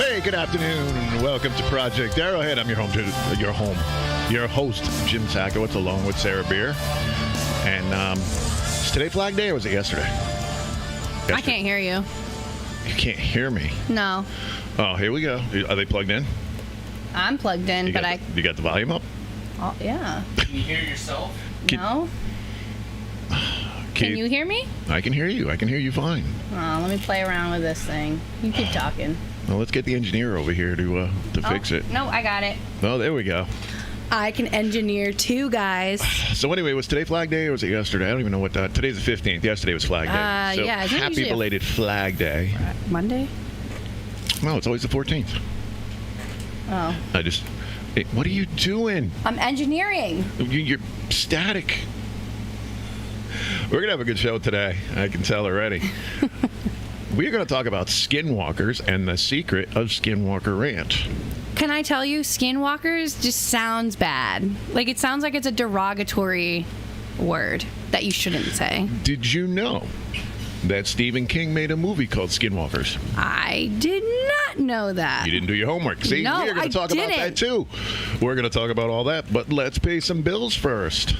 Hey, good afternoon, and welcome to Project Arrowhead. I'm your host, Jim Sackowitz, along with Sarah Beer. And is today Flag Day, or was it yesterday? I can't hear you. You can't hear me? No. Oh, here we go. Are they plugged in? I'm plugged in, You got the volume up? Oh, yeah. Can you hear yourself? No. Can you hear me? I can hear you. I can hear you fine. Oh, let me play around with this thing. You keep talking. Well, let's get the engineer over here to fix it. No, I got it. Oh, there we go. I can engineer too, guys. So anyway, was today Flag Day or was it yesterday? I don't even know what that. Today's the 15th. Yesterday was Flag Day. So yeah. happy belated Flag Day. Monday? No, it's always the 14th. Oh. Hey, what are you doing? I'm engineering. You're static. We're going to have a good show today. I can tell already. We're going to talk about skinwalkers and the secret of Skinwalker Ranch. Can I tell you, skinwalkers just sounds bad. Like, it sounds like it's a derogatory word that you shouldn't say. Did you know that Stephen King made a movie called Skinwalkers? I did not know that. You didn't do your homework. See, No, we're going to talk about that too. We're going to talk about all that, but let's pay some bills first.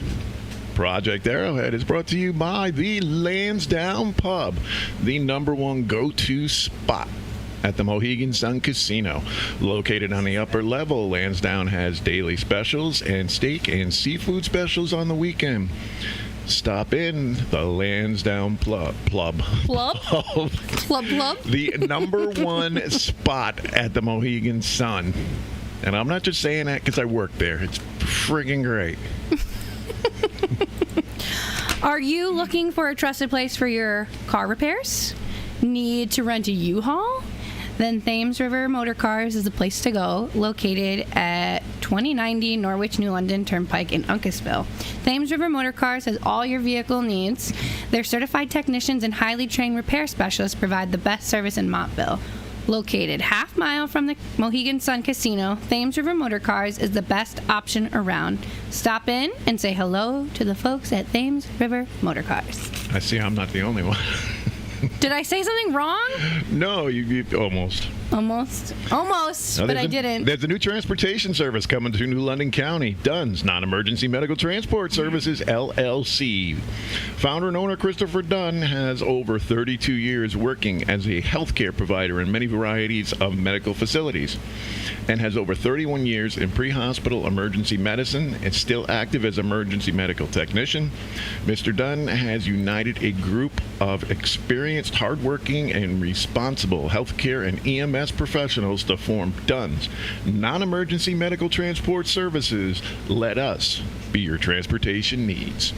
Project Arrowhead is brought to you by the Lansdowne Pub, the #1 go-to spot at the Mohegan Sun Casino. Located on the upper level, Lansdowne has daily specials and steak and seafood specials on the weekend. Stop in the Lansdowne Plub. Plub? Plub? The #1 spot at the Mohegan Sun. And I'm not just saying that because I work there. It's friggin' great. Are you looking for a trusted place for your car repairs? Need to rent a U-Haul? Then Thames River Motor Cars is the place to go, located at 2090 Norwich New London Turnpike in Uncasville. Thames River Motor Cars has all your vehicle needs. Their certified technicians and highly trained repair specialists provide the best service in Montville. Located half-mile from the Mohegan Sun Casino, Thames River Motor Cars is the best option around. Stop in and say hello to the folks at Thames River Motor Cars. I see I'm not the only one. Did I say something wrong? No, you almost. Almost, but I didn't. There's a new transportation service coming to New London County. Dunn's Non-Emergency Medical Transport Services, LLC. Founder and owner Christopher Dunn has over 32 years working as a healthcare provider in many varieties of medical facilities and has over 31 years in pre-hospital emergency medicine and still active as emergency medical technician. Mr. Dunn has united a group of experienced, hardworking, and responsible healthcare and EMS professionals to form Dunn's Non-Emergency Medical Transport Services. Let us be your transportation needs.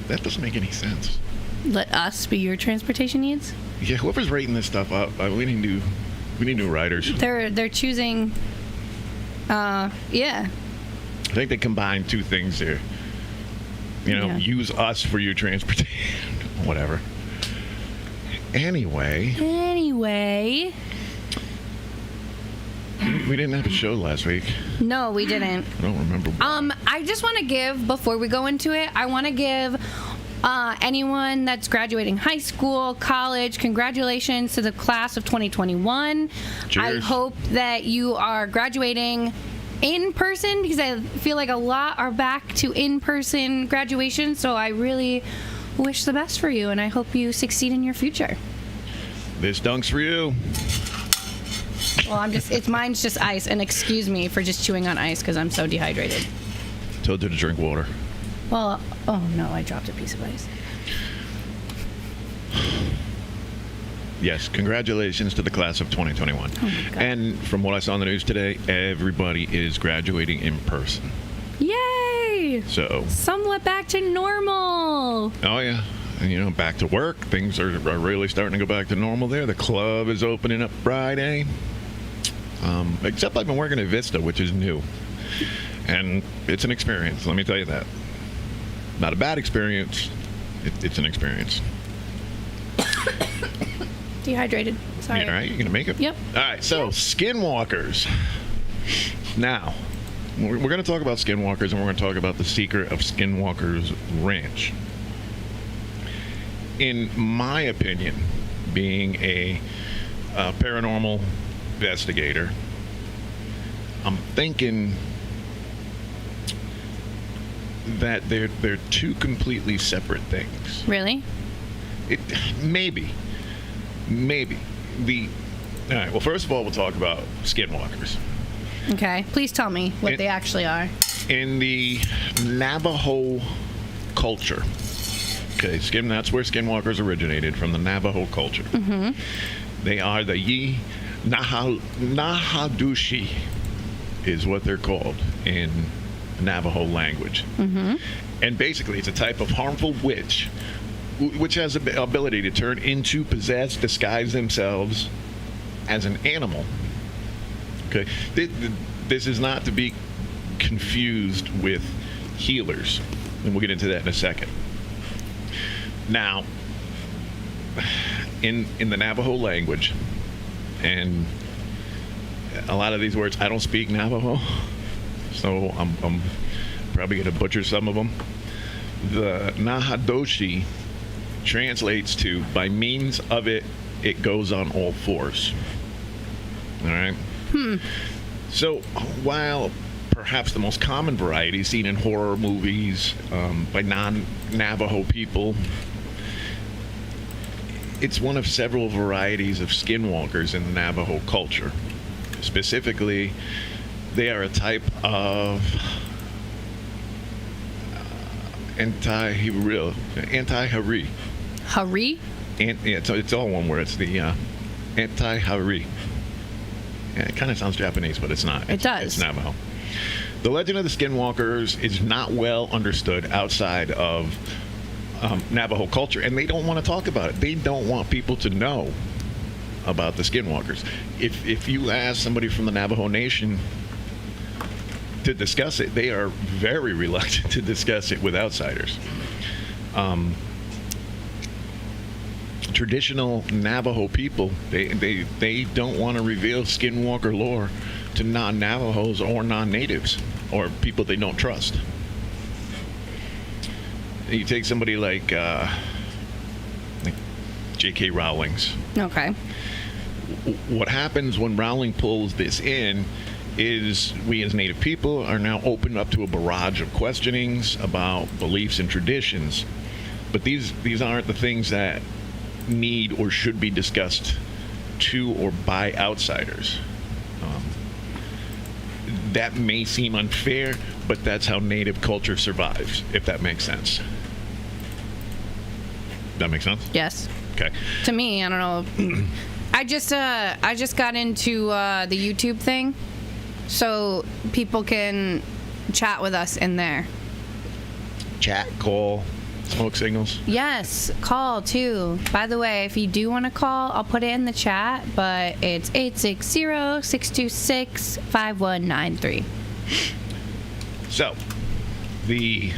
That doesn't make any sense. Let us be your transportation needs? Yeah, whoever's rating this stuff up, we need new writers. They're choosing. Yeah. I think they combine two things there. Use us for your transportation. Whatever. Anyway. We didn't have a show last week. No, we didn't. I don't remember why. I just want to give, before we go into it, I want to give anyone that's graduating high school, college, congratulations to the class of 2021. Cheers. I hope that you are graduating in person, because I feel like a lot are back to in-person graduation, so I really wish the best for you, and I hope you succeed in your future. This dunk's for you. Well, mine's just ice, and excuse me for just chewing on ice because I'm so dehydrated. Told you to drink water. Well, oh no, I dropped a piece of ice. Yes, congratulations to the class of 2021. Oh my God. And from what I saw on the news today, everybody is graduating in person. Yay! So somewhat back to normal. Oh yeah. And back to work. Things are really starting to go back to normal there. The club is opening up Friday. Except I've been working at Vista, which is new. And it's an experience, let me tell you that. Not a bad experience. It's an experience. Dehydrated. Sorry. All right, you're going to make it? Yep. All right, so Skinwalkers. Now, we're going to talk about Skinwalkers, and we're going to talk about the secret of Skinwalkers Ranch. In my opinion, being a paranormal investigator, I'm thinking that they're two completely separate things. Really? Maybe. All right, well, first of all, we'll talk about skinwalkers. Okay. Please tell me what they actually are. In the Navajo culture, okay, that's where skinwalkers originated, from the Navajo culture. Mm-hmm. They are the Nahadushi is what they're called in Navajo language. Mm-hmm. And basically, it's a type of harmful witch which has the ability to turn into, possess, disguise themselves as an animal. Okay, this is not to be confused with healers, and we'll get into that in a second. Now, in the Navajo language, and a lot of these words, I don't speak Navajo, so I'm probably going to butcher some of them. The Nahadoshi translates to, by means of it, it goes on all fours. All right? So, while perhaps the most common variety seen in horror movies by non-Navajo people, it's one of several varieties of skinwalkers in the Navajo culture. Specifically, they are a type of anti-Hari. Hari? It's all one word. It's the anti-Hari. Yeah, it kind of sounds Japanese, but it's not. It does. It's Navajo. The legend of the skinwalkers is not well understood outside of Navajo culture, and they don't want to talk about it. They don't want people to know about the skinwalkers. If you ask somebody from the Navajo Nation to discuss it, they are very reluctant to discuss it with outsiders. Traditional Navajo people, they don't want to reveal skinwalker lore to non-Navajos or non-natives or people they don't trust. You take somebody like J.K. Rowling's. Okay. What happens when Rowling pulls this in is we as Native people are now opened up to a barrage of questionings about beliefs and traditions. But these aren't the things that need or should be discussed to or by outsiders. That may seem unfair, but that's how Native culture survives, if that makes sense. That makes sense? Yes. Okay. To me, I don't know. I just got into the YouTube thing, so people can chat with us in there. Chat, call, smoke signals. Yes, call too. By the way, if you do want to call, I'll put it in the chat, but it's 860-626-5193. So, the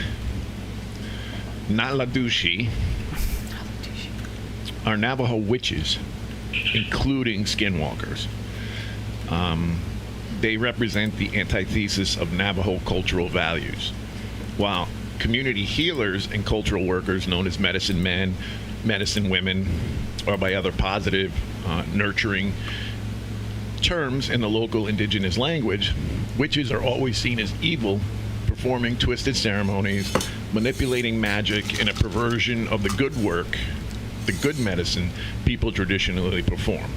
Naladushi are Navajo witches, including skinwalkers. They represent the antithesis of Navajo cultural values, while community healers and cultural workers known as medicine men, medicine women, or by other positive, nurturing terms in the local indigenous language, witches are always seen as evil, performing twisted ceremonies, manipulating magic, and a perversion of the good work, the good medicine people traditionally perform.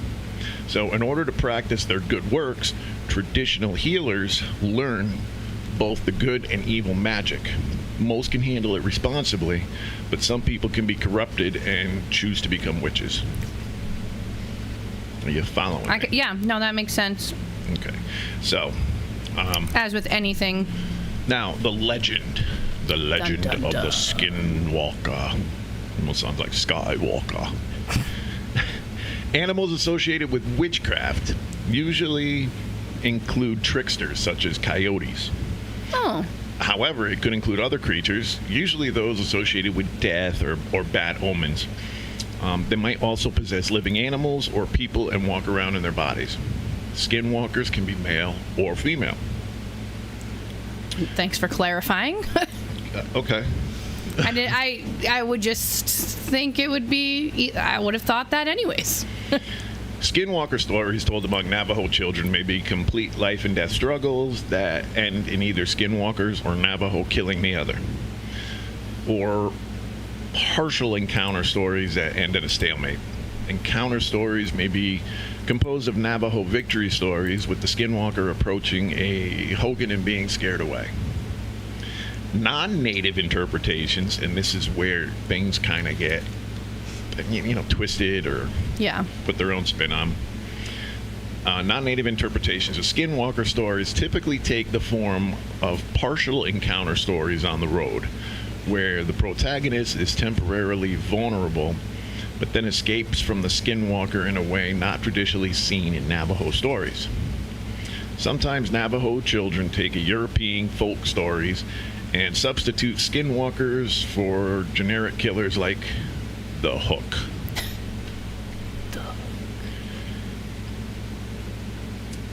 So in order to practice their good works, traditional healers learn both the good and evil magic. Most can handle it responsibly, but some people can be corrupted and choose to become witches. Are you following me? Yeah, no, that makes sense. Okay. So, as with anything. now the legend Dun, dun, of dun. the Skinwalker. Almost sounds like Skywalker. Animals associated with witchcraft usually include tricksters such as coyotes. Oh. However, it could include other creatures, usually those associated with death or bad omens. They might also possess living animals or people and walk around in their bodies. Skinwalkers can be male or female. Thanks for clarifying. Okay. I would just think it would be. I would have thought that anyways. Skinwalker stories told among Navajo children may be complete life and death struggles that end in either Skinwalkers or Navajo killing the other, or partial encounter stories that end in a stalemate. Encounter stories may be composed of Navajo victory stories, with the Skinwalker approaching a Hogan and being scared away. Non-native interpretations, and this is where things kind of get, twisted or Yeah. put their own spin on. Non-native interpretations of Skinwalker stories typically take the form of partial encounter stories on the road, where the protagonist is temporarily vulnerable, but then escapes from the Skinwalker in a way not traditionally seen in Navajo stories. Sometimes Navajo children take a European folk stories and substitute Skinwalkers for generic killers like the Hook.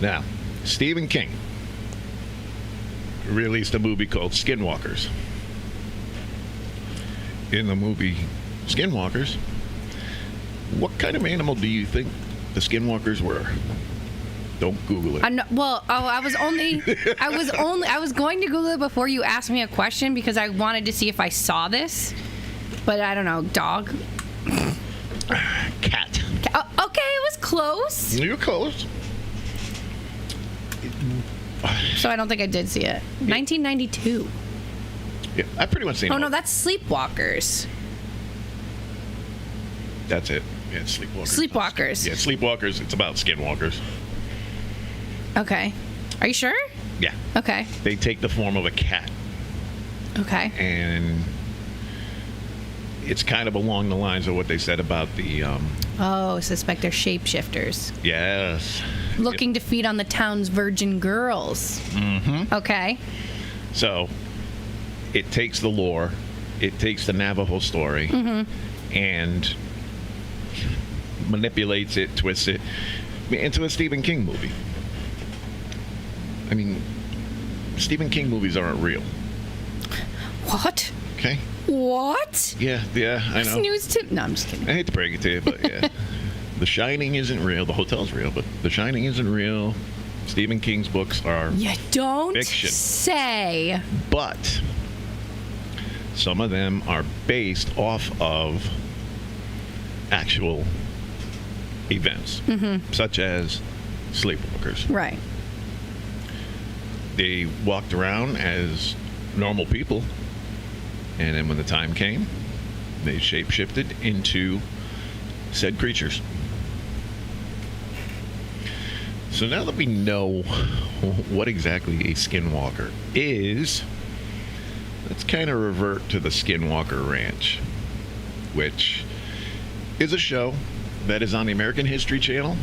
Now, Stephen King released a movie called Skinwalkers. In the movie Skinwalkers, what kind of animal do you think the Skinwalkers were? Don't Google it. I was going to Google it before you asked me a question because I wanted to see if I saw this, but I don't know. Dog? Cat. Okay, it was close. You're close. So I don't think I did see it. 1992. Yeah, I pretty much seen Oh all no, of it. that's Sleepwalkers. That's it. Yeah, it's Sleepwalkers. Sleepwalkers. Yeah, Sleepwalkers. It's about Skinwalkers. Okay. Are you sure? Yeah. Okay. They take the form of a cat, Okay. and it's kind of along the lines of what they said about the, Oh, suspect they're shapeshifters. yes. Looking to feed on the town's virgin girls. Mm-hmm. Okay. So, it takes the lore, it takes the Navajo story, and manipulates it, twists it into a Stephen King movie. I mean, Stephen King movies aren't real. What? Okay? What? Yeah, I know. News to... No, I'm just kidding. I hate to break it to you, but yeah. The Shining isn't real. The hotel's real, but The Shining isn't real. Stephen King's books are You don't fiction. say. But some of them are based off of actual events, such as Sleepwalkers. Right. They walked around as normal people, and then when the time came, they shapeshifted into said creatures. So now that we know what exactly a Skinwalker is, let's kind of revert to the Skinwalker Ranch, which is a show that is on the American History Channel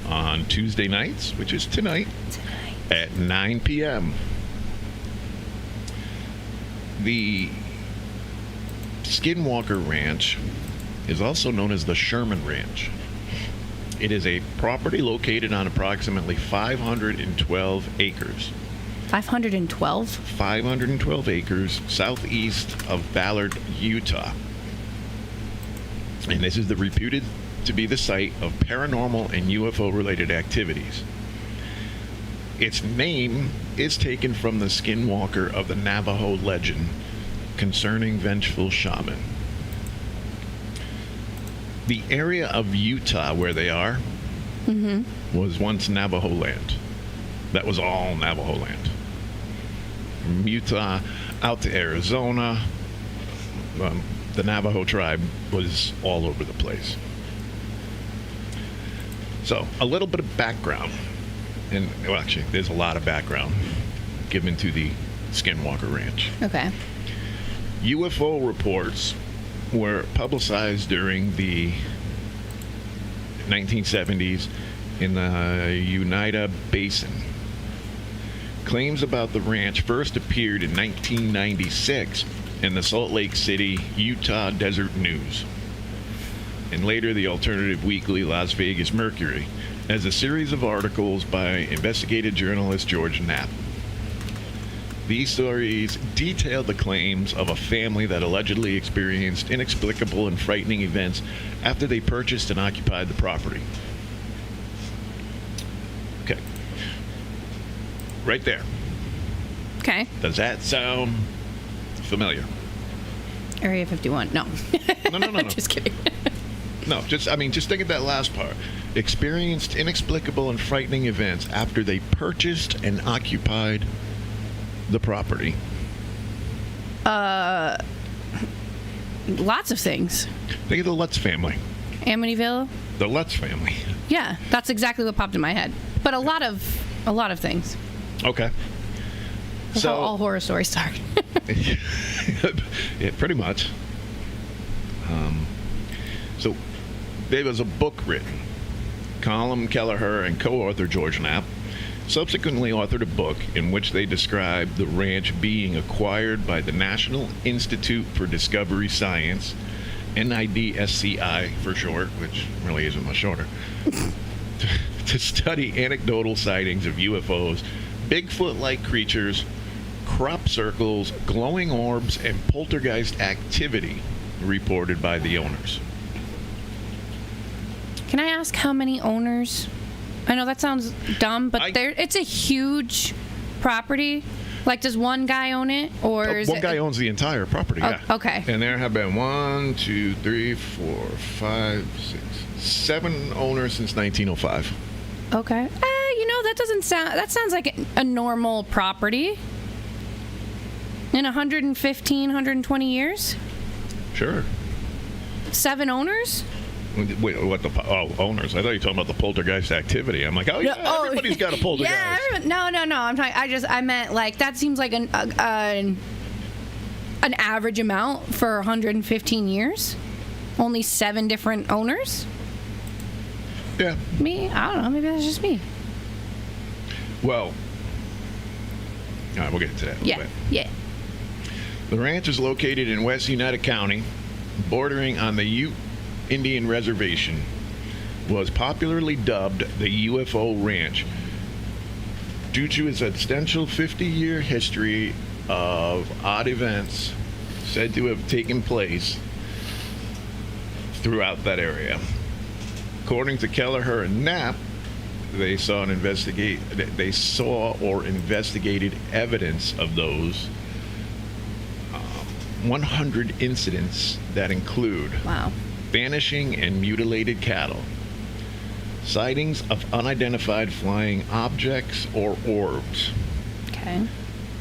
on Tuesday nights, which is tonight, at 9 p.m. The Skinwalker Ranch is also known as the Sherman Ranch. It is a property located on approximately 512 acres. 512? 512 acres southeast of Ballard, Utah. And this is reputed to be the site of paranormal and UFO-related activities. Its name is taken from the Skinwalker of the Navajo legend concerning vengeful shaman. The area of Utah where they are was once Navajo land. That was all Navajo land. From Utah out to Arizona, the Navajo tribe was all over the place. So, a little bit of background, and well, actually, there's a lot of background given to the Skinwalker Ranch. Okay. UFO reports were publicized during the 1970s in the Uinta Basin. Claims about the ranch first appeared in 1996 in the Salt Lake City, Utah Desert News, and later the alternative weekly Las Vegas Mercury, as a series of articles by investigative journalist George Knapp. These stories detailed the claims of a family that allegedly experienced inexplicable and frightening events after they purchased and occupied the property. right there. Okay. Does that sound familiar? Area 51. No. No. Just kidding. No, just think of that last part. Experienced inexplicable and frightening events after they purchased and occupied the property. Lots of things. Think of the Lutz family. Amityville. The Lutz family. Yeah, that's exactly what popped in my head. But a lot of things. Okay. That's how all horror stories start. Yeah, pretty much. So there was a book written. Colin Kelleher and co-author George Knapp subsequently authored a book in which they described the ranch being acquired by the National Institute for Discovery Science, NIDSCI for short, which really isn't much shorter, to study anecdotal sightings of UFOs, Bigfoot-like creatures, crop circles, glowing orbs, and poltergeist activity reported by the owners. Can I ask how many owners? I know that sounds dumb, but it's a huge property. Like, does one guy own it, or is one guy owns the entire property? Oh, yeah. okay. And there have been 1, 2, 3, 4, 5, 6, 7 owners since 1905. Okay. That sounds like a normal property. In 115, 120 years? Sure. 7 owners? Wait, what owners? I thought you were talking about the poltergeist activity. I'm like, everybody's got a poltergeist. Yeah, no. I meant like that seems like an average amount for 115 years. Only 7 different owners. Yeah. Me? I don't know. Maybe that's just me. Well, all right, we'll get into that in a little bit. Yeah. The ranch is located in West United County, bordering on the Ute Indian Reservation. Was popularly dubbed the UFO Ranch due to its extensive 50-year history of odd events said to have taken place throughout that area. According to Kelleher and Knapp, they saw or investigated evidence of those 100 incidents that include vanishing and mutilated cattle, sightings of unidentified flying objects or orbs,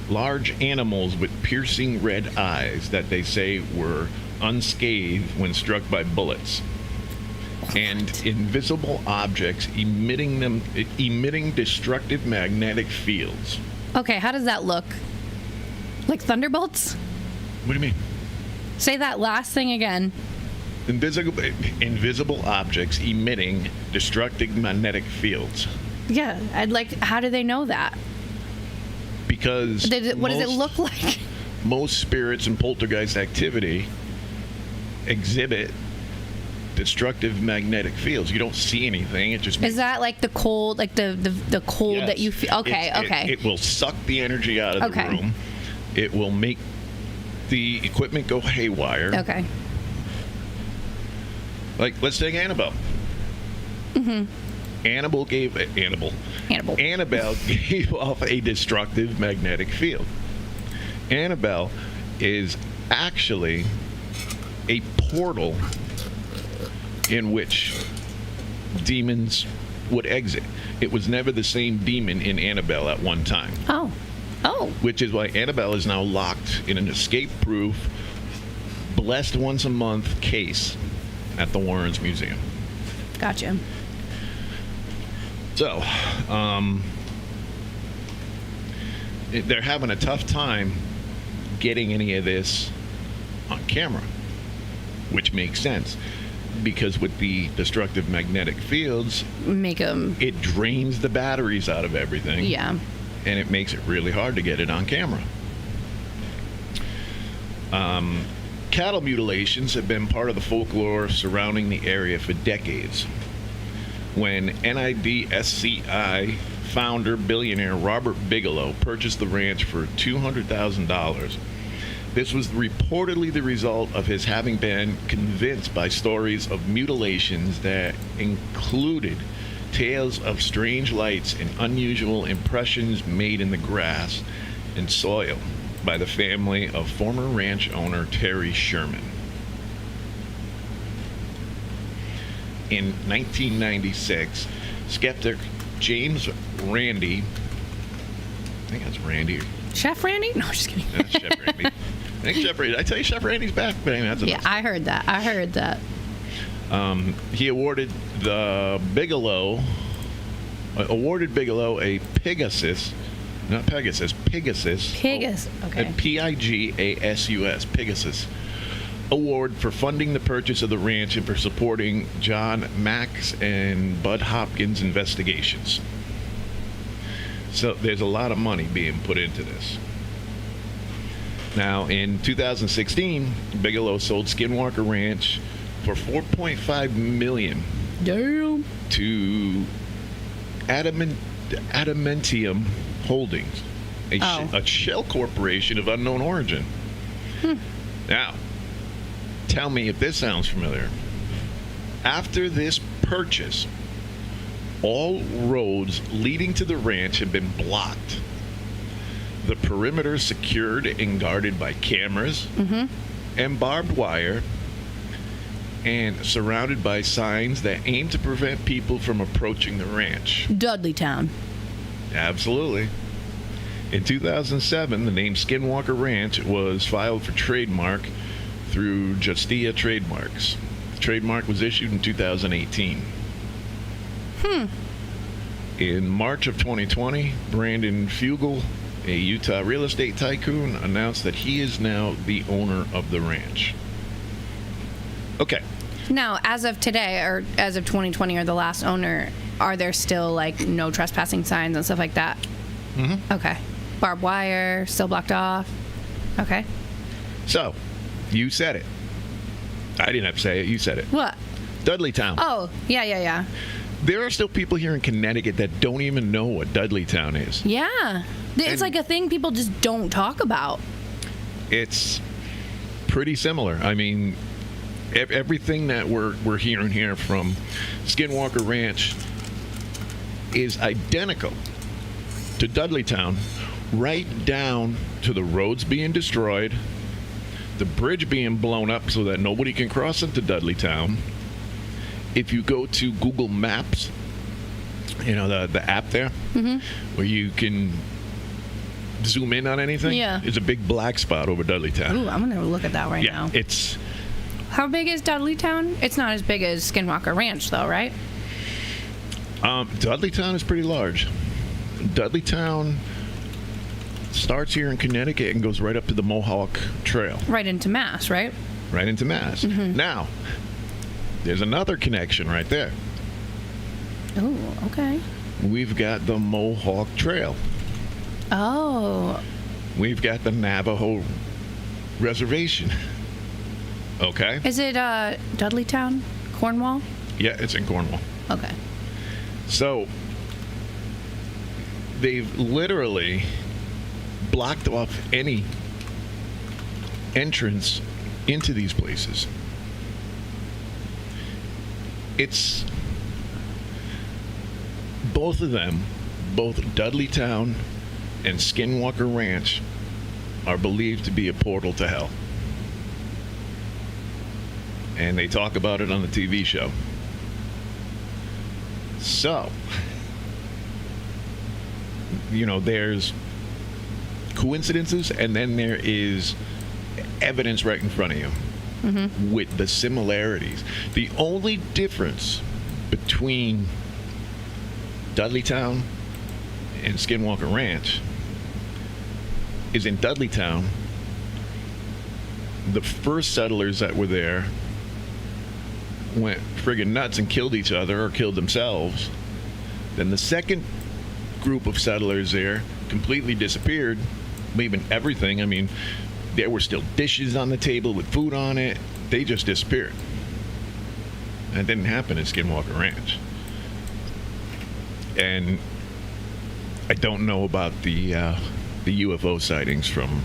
large animals with piercing red eyes that they say were unscathed when struck by bullets, and invisible objects emitting destructive magnetic fields. Okay, how does that look? Like thunderbolts? What do you mean? Say that last thing again. Invisible objects emitting destructive magnetic fields. Yeah, how do they know that? Because what does it look like? Most spirits and poltergeist activity exhibit destructive magnetic fields. You don't see anything. It just is that like the cold, like the cold that you feel? Okay. It will suck the energy out of the room. It will make the equipment go haywire. Okay. Like, let's take Annabelle. Mm-hmm. Annabelle gave off a destructive magnetic field. Annabelle is actually a portal in which demons would exit. It was never the same demon in Annabelle at one time. Oh. Which is why Annabelle is now locked in an escape-proof, blessed once a month case at the Warrens Museum. Gotcha. So, they're having a tough time getting any of this on camera, which makes sense. Because with the destructive magnetic fields, it drains the batteries out of everything. Yeah. And it makes it really hard to get it on camera. Cattle mutilations have been part of the folklore surrounding the area for decades. When NIDSCI founder billionaire Robert Bigelow purchased the ranch for $200,000, this was reportedly the result of his having been convinced by stories of mutilations that included tales of strange lights and unusual impressions made in the grass and soil by the family of former ranch owner Terry Sherman. In 1996, skeptic James Randi, I think that's Randy. Chef Randy? No, I'm just kidding. That's Chef Randy. I think Chef Randy. I tell you, Chef Randy's back. Man, that's Yeah, I heard that. He awarded Bigelow a Pegasus, not Pegasus, Pegasus. Pegasus, okay. Pigasus, Pegasus Award for funding the purchase of the ranch and for supporting John Mack's and Bud Hopkins' investigations. So there's a lot of money being put into this. Now, in 2016, Bigelow sold Skinwalker Ranch for $4.5 million Damn. to Adamantium Holdings, a shell corporation of unknown origin. Now, tell me if this sounds familiar. After this purchase, all roads leading to the ranch have been blocked. The perimeter secured and guarded by cameras and barbed wire, and surrounded by signs that aim to prevent people from approaching the ranch. Dudleytown. Absolutely. In 2007, the name Skinwalker Ranch was filed for trademark through Justia Trademarks. The trademark was issued in 2018. In March of 2020, Brandon Fugel, a Utah real estate tycoon, announced that he is now the owner of the ranch. Okay. Now, as of today, or as of 2020, or the last owner, are there still like no trespassing signs and stuff like that? Okay. Barbed wire, still blocked off. Okay. So, you said it. I didn't have to say it. You said it. What? Dudleytown. Oh, yeah. There are still people here in Connecticut that don't even know what Dudleytown is. Yeah. It's And- like a thing people just don't talk about. It's pretty similar. I mean, everything that we're hearing here from Skinwalker Ranch is identical to Dudleytown, right down to the roads being destroyed, the bridge being blown up so that nobody can cross into Dudleytown. If you go to Google Maps, you know, the app there, where you can zoom in on anything, it's a big black spot over Dudleytown. Ooh, I'm going to look at that right now. It's... How big is Dudleytown? It's not as big as Skinwalker Ranch, though, right? Dudleytown is pretty large. Dudleytown starts here in Connecticut and goes right up to the Mohawk Trail. Right into Mass, right? Right into Mass. Now, there's another connection right there. Oh, okay. We've got the Mohawk Trail. Oh. We've got the Navajo Reservation. Okay? Is it Dudleytown? Cornwall? Yeah, it's in Cornwall. Okay. So, they've literally blocked off any entrance into these places. It's both of them, both Dudleytown and Skinwalker Ranch, are believed to be a portal to hell. And they talk about it on the TV show. So, you know, there's coincidences, and then there is evidence right in front of you with the similarities. The only difference between Dudleytown and Skinwalker Ranch is in Dudleytown, the first settlers that were there went friggin' nuts and killed each other or killed themselves. Then the second group of settlers there completely disappeared, leaving everything. I mean, there were still dishes on the table with food on it. They just disappeared. That didn't happen at Skinwalker Ranch. And I don't know about the UFO sightings from...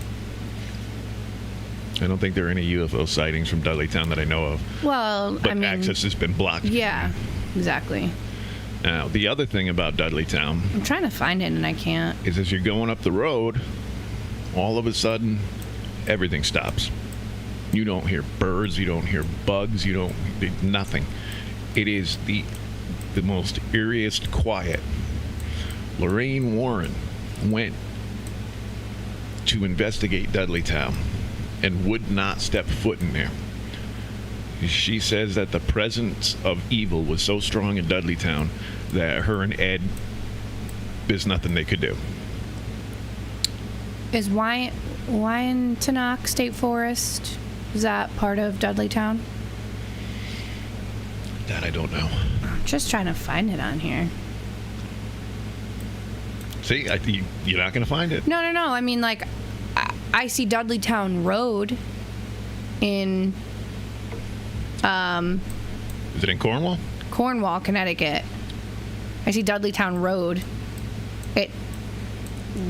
I don't think there are any UFO sightings from Dudleytown that I know of. Well, But I mean... access has been blocked. Yeah, exactly. Now, the other thing about Dudleytown I'm trying to find it and I can't. is as you're going up the road, all of a sudden, everything stops. You don't hear birds, you don't hear bugs, nothing. It is the most eeriest quiet. Lorraine Warren went to investigate Dudleytown and would not step foot in there. She says that the presence of evil was so strong in Dudleytown that her and Ed, there's nothing they could do. Is Wyandotte State Forest, is that part of Dudleytown? That I don't know. I'm just trying to find it on here. See, you're not going to find it. No. I mean, like, I see Dudleytown Road in Is it in Cornwall? Cornwall, Connecticut. I see Dudleytown Road. It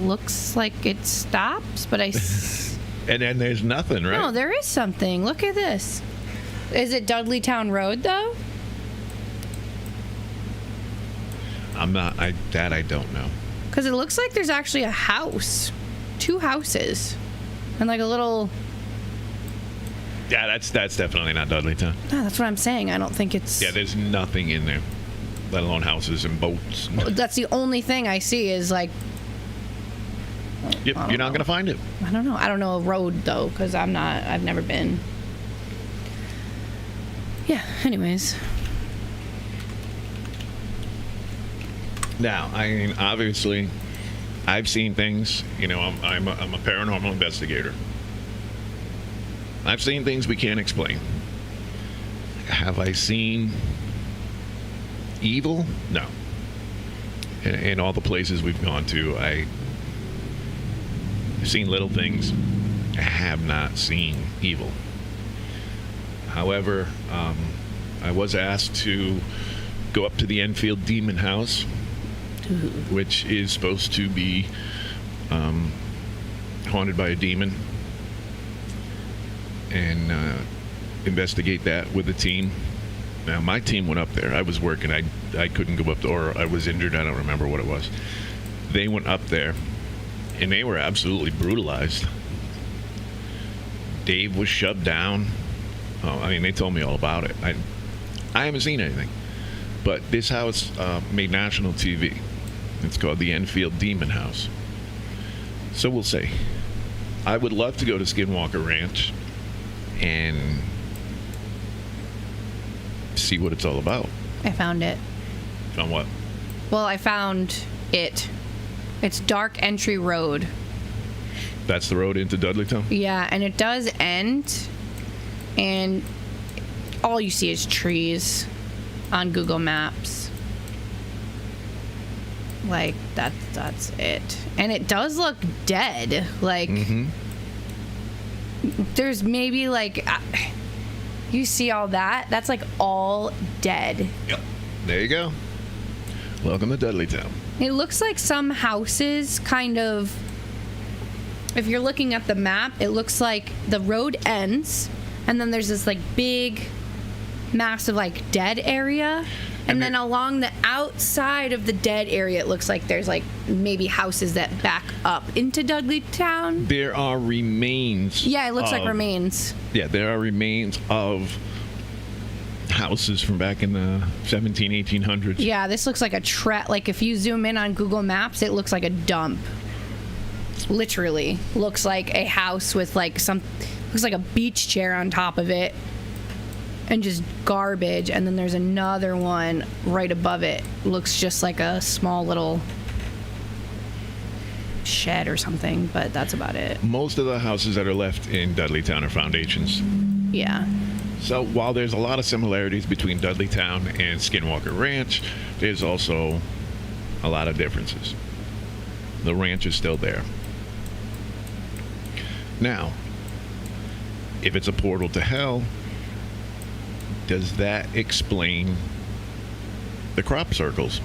looks like it stops, but And then there's nothing, right? No, there is something. Look at this. Is it Dudleytown Road, though? I don't know. Because it looks like there's actually a house. 2 houses. And like a little... Yeah, that's definitely not Dudleytown. No, that's what I'm saying. I don't think it's... Yeah, there's nothing in there, let alone houses and boats. That's the only thing I see is like... Yep, you're not going to find it. I don't know. I don't know a road, though, because I've never been. Yeah, anyways. Now, I mean, obviously, I've seen things. You know, I'm a paranormal investigator. I've seen things we can't explain. Have I seen evil? No. In all the places we've gone to, I've seen little things. I have not seen evil. However, I was asked to go up to the Enfield Demon House, which is supposed to be haunted by a demon, and investigate that with a team. Now, my team went up there. I was working. I couldn't go up there, or I was injured. I don't remember what it was. They went up there, and they were absolutely brutalized. Dave was shoved down. Oh, I mean, they told me all about it. I haven't seen anything. But this house made national TV. It's called the Enfield Demon House. So we'll see. I would love to go to Skinwalker Ranch and see what it's all about. I found it. On what? Well, I found it. It's Dark Entry Road. That's the road into Dudleytown? Yeah, and it does end, and all you see is trees on Google Maps. Like, that's it. And it does look dead. Like, there's maybe, like, you see all that? That's, like, all dead. Yep. There you go. Welcome to Dudleytown. It looks like some houses kind of, if you're looking at the map, it looks like the road ends, and then there's this, like, big, massive, like, dead area. And then along the outside of the dead area, it looks like there's, like, maybe houses that back up into Dudleytown. There are remains. Yeah, it looks like remains. Yeah, there are remains of houses from back in the 1800s. Yeah, this looks like a like, if you zoom in on Google Maps, it looks like a dump. Literally. Looks like a house with, like, looks like a beach chair on top of it. And just garbage, and then there's another one right above it. Looks just like a small little shed or something, but that's about it. Most of the houses that are left in Dudleytown are foundations. Yeah. So while there's a lot of similarities between Dudleytown and Skinwalker Ranch, there's also a lot of differences. The ranch is still there. Now, if it's a portal to hell, does that explain the crop circles?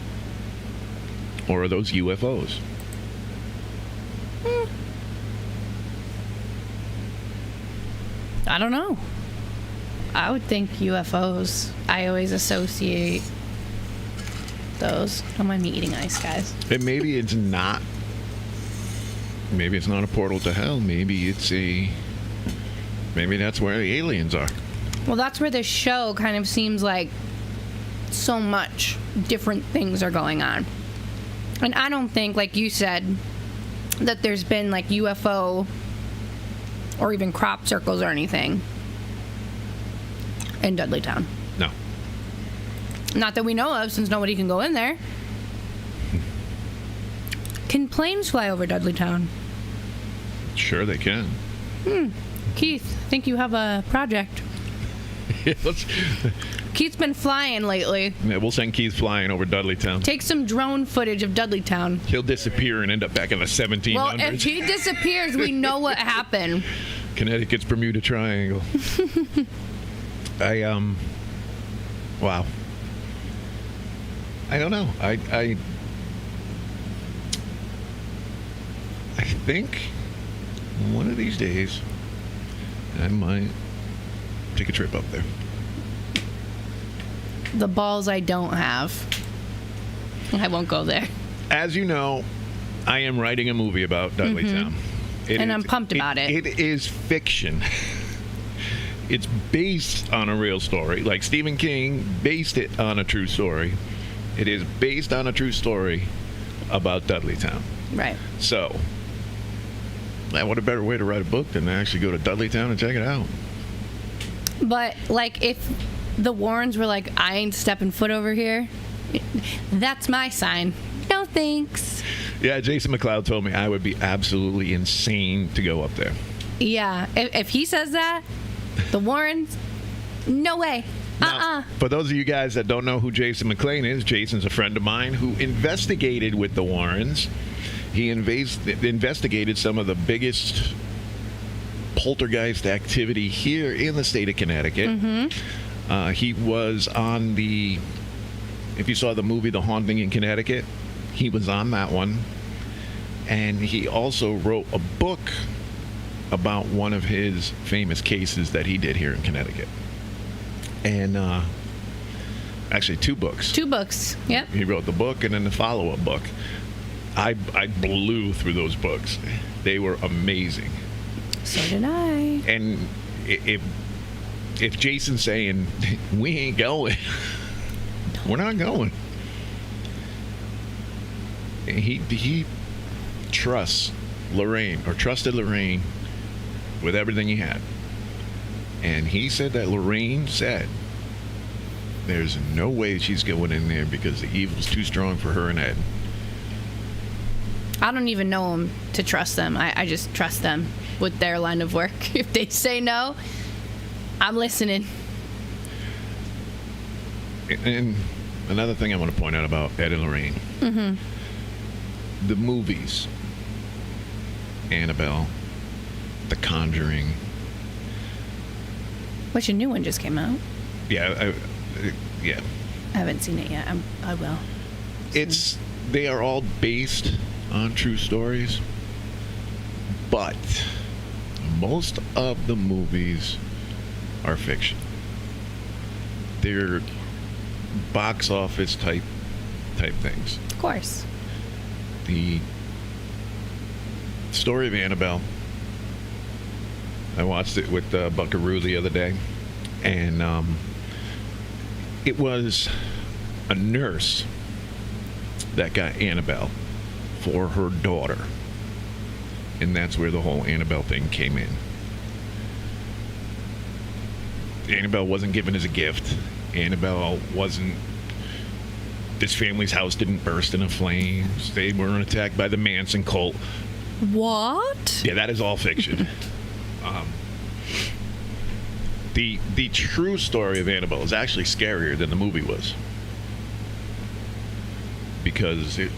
Or are those UFOs? I don't know. I would think UFOs. I always associate those. Don't mind me eating ice, guys. And maybe it's not. Maybe it's not a portal to hell. Maybe that's where the aliens are. Well, that's where this show kind of seems like so much different things are going on. And I don't think, like you said, that there's been like UFO or even crop circles or anything in Dudleytown. No. Not that we know of, since nobody can go in there. Can planes fly over Dudleytown? Sure they can. Keith, I think you have a project. Yeah, Keith's been flying lately. we'll send Keith flying over Dudleytown. Take some drone footage of Dudleytown. He'll disappear and end up back in the 1700s. Well, if he disappears, we know what happened. Connecticut's Bermuda Triangle. Wow. I don't know. I think one of these days I might take a trip up there. The balls I don't have. I won't go there. As you know, I am writing a movie about Dudleytown. And I'm pumped about it. It is fiction. It's based on a real story. Like Stephen King based it on a true story. It is based on a true story about Dudleytown. Right. So, what a better way to write a book than to actually go to Dudleytown and check it out. But, like, if the Warrens were like, I ain't stepping foot over here, that's my sign. No thanks. Yeah, Jason McLeod told me I would be absolutely insane to go up there. Yeah. If he says that, the Warrens, no way. Now, for those of you guys that don't know who Jason McLean is, Jason's a friend of mine who investigated with the Warrens. He investigated some of the biggest poltergeist activity here in the state of Connecticut. He was on if you saw the movie The Haunting in Connecticut, he was on that one. And he also wrote a book about one of his famous cases that he did here in Connecticut. And actually 2 books. 2 books. Yep. He wrote the book and then the follow-up book. I blew through those books. They were amazing. So did I. And if Jason's saying we ain't going, we're not going. He trusts Lorraine, or trusted Lorraine with everything he had. And he said that Lorraine said there's no way she's going in there because the evil's too strong for her and Ed. I don't even know them to trust them. I just trust them with their line of work. If they say no, I'm listening. And another thing I want to point out about Ed and Lorraine. The movies, Annabelle, The Conjuring. Which a new one just came out. Yeah, yeah. I haven't seen it yet. I will. They are all based on true stories, but most of the movies are fiction. They're box office type things. Of course. The story of Annabelle, I watched it with Buckaroo the other day, and it was a nurse that got Annabelle for her daughter, and that's where the whole Annabelle thing came in. Annabelle wasn't given as a gift. Annabelle wasn't. This family's house didn't burst into flames. They weren't attacked by the Manson cult. What? Yeah, that is all fiction. The true story of Annabelle is actually scarier than the movie was, because it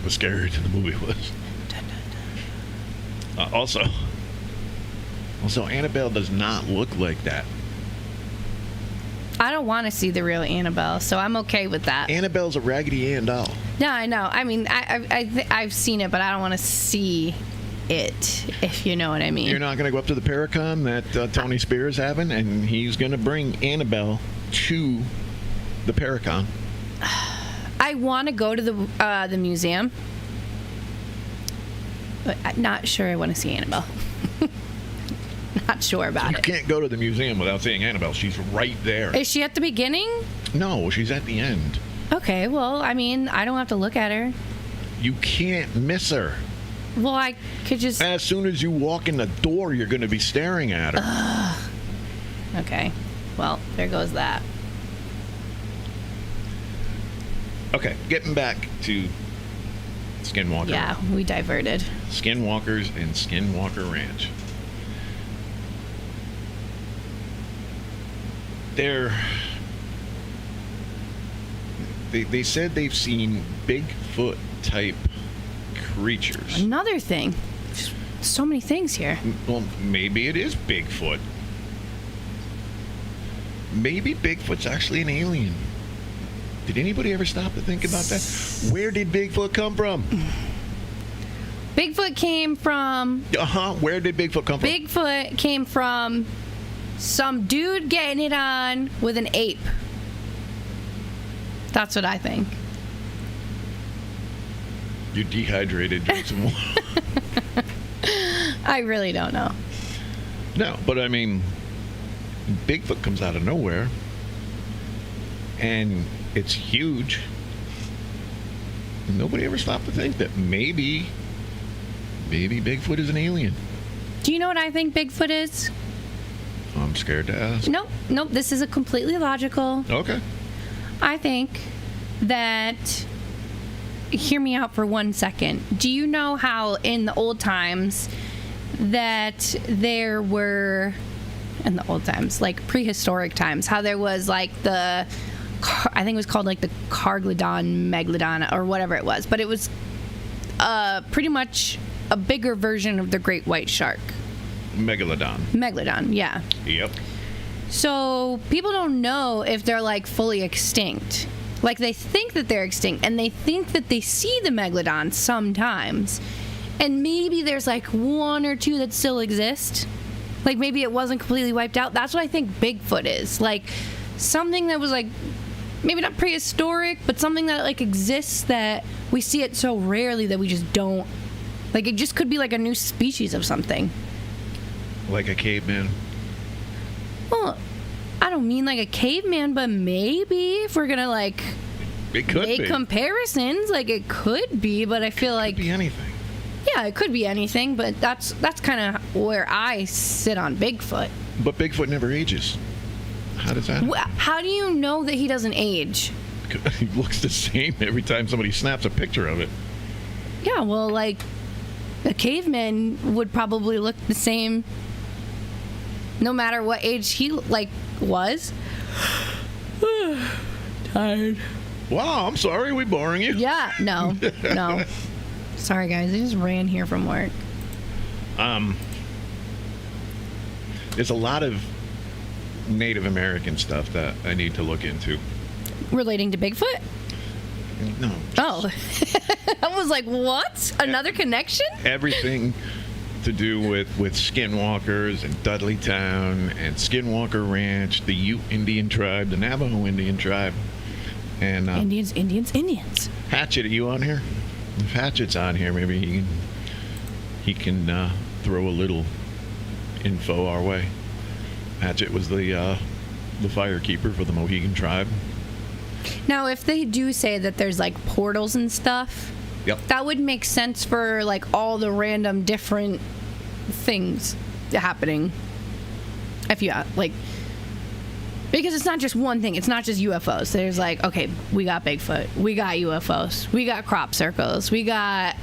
was scarier than the movie was. Also, Annabelle does not look like that. I don't want to see the real Annabelle, so I'm okay with that. Annabelle's a Raggedy Ann doll. No, I know. I mean, I've seen it, but I don't want to see it, if you know what I mean. You're not going to go up to the Paracon that Tony Spears having, and he's going to bring Annabelle to the Paracon. I want to go to the museum, but I'm not sure I want to see Annabelle. Not sure about You it. can't go to the museum without seeing Annabelle. She's right there. Is she at the beginning? No, she's at the end. Okay, well, I mean, I don't have to look at her. You can't miss her. Well, I could just... As soon as you walk in the door, you're going to be staring at her. Okay, well, there goes that. Okay, getting back to Skinwalker. Yeah, we diverted. Skinwalkers and Skinwalker Ranch. They said they've seen Bigfoot type creatures. Another thing. Just so many things here. Well, maybe it is Bigfoot. Maybe Bigfoot's actually an alien. Did anybody ever stop to think about that? Where did Bigfoot come from? Bigfoot came from... Where did Bigfoot come from? Bigfoot came from some dude getting it on with an ape. That's what I think. You're dehydrated. Drink some water. I really don't know. No, but I mean, Bigfoot comes out of nowhere, and it's huge. Nobody ever stopped to think that maybe Bigfoot is an alien. Do you know what I think Bigfoot is? I'm scared to ask. Nope. This is a completely logical. Okay. I think that... Hear me out for 1 second. Do you know how in the old times that there were... In the old times, like prehistoric times, how there was like I think it was called like the Carglodon, Megalodon, or whatever it was. But it was pretty much a bigger version of the great white shark. Megalodon, yeah. Yep. So people don't know if they're like fully extinct. Like they think that they're extinct, and they think that they see the Megalodon sometimes. And maybe there's like one or two that still exist. Like maybe it wasn't completely wiped out. That's what I think Bigfoot is. Like something that was like maybe not prehistoric, but something that like exists that we see it so rarely that we just don't. Like it just could be like a new species of something. Like a caveman. Well, I don't mean like a caveman, but maybe if we're gonna like It could make be. comparisons, like it could be, but I feel like Could be anything. yeah, it could be anything, but that's kind of where I sit on Bigfoot. But Bigfoot never ages. How does that? How do you know that he doesn't age? He looks the same every time somebody snaps a picture of it. Yeah, well, like a caveman would probably look the same no matter what age he like was. Tired. Wow, I'm sorry, we boring you. Yeah, no. Sorry, guys, I just ran here from work. There's a lot of Native American stuff that I need to look into. Relating to Bigfoot? No. Oh. I was like, what? Another connection? Everything to do with Skinwalkers and Dudleytown and Skinwalker Ranch, the Ute Indian tribe, the Navajo Indian tribe, and Indians. Hatchet, are you on here? If Hatchet's on here, maybe he can throw a little info our way. Hatchet was the firekeeper for the Mohegan tribe. Now, if they do say that there's like portals and stuff, Yep. that would make sense for like all the random different things happening. If you like, because it's not just one thing. It's not just UFOs. There's like, okay, we got Bigfoot, we got UFOs, we got crop circles, we got,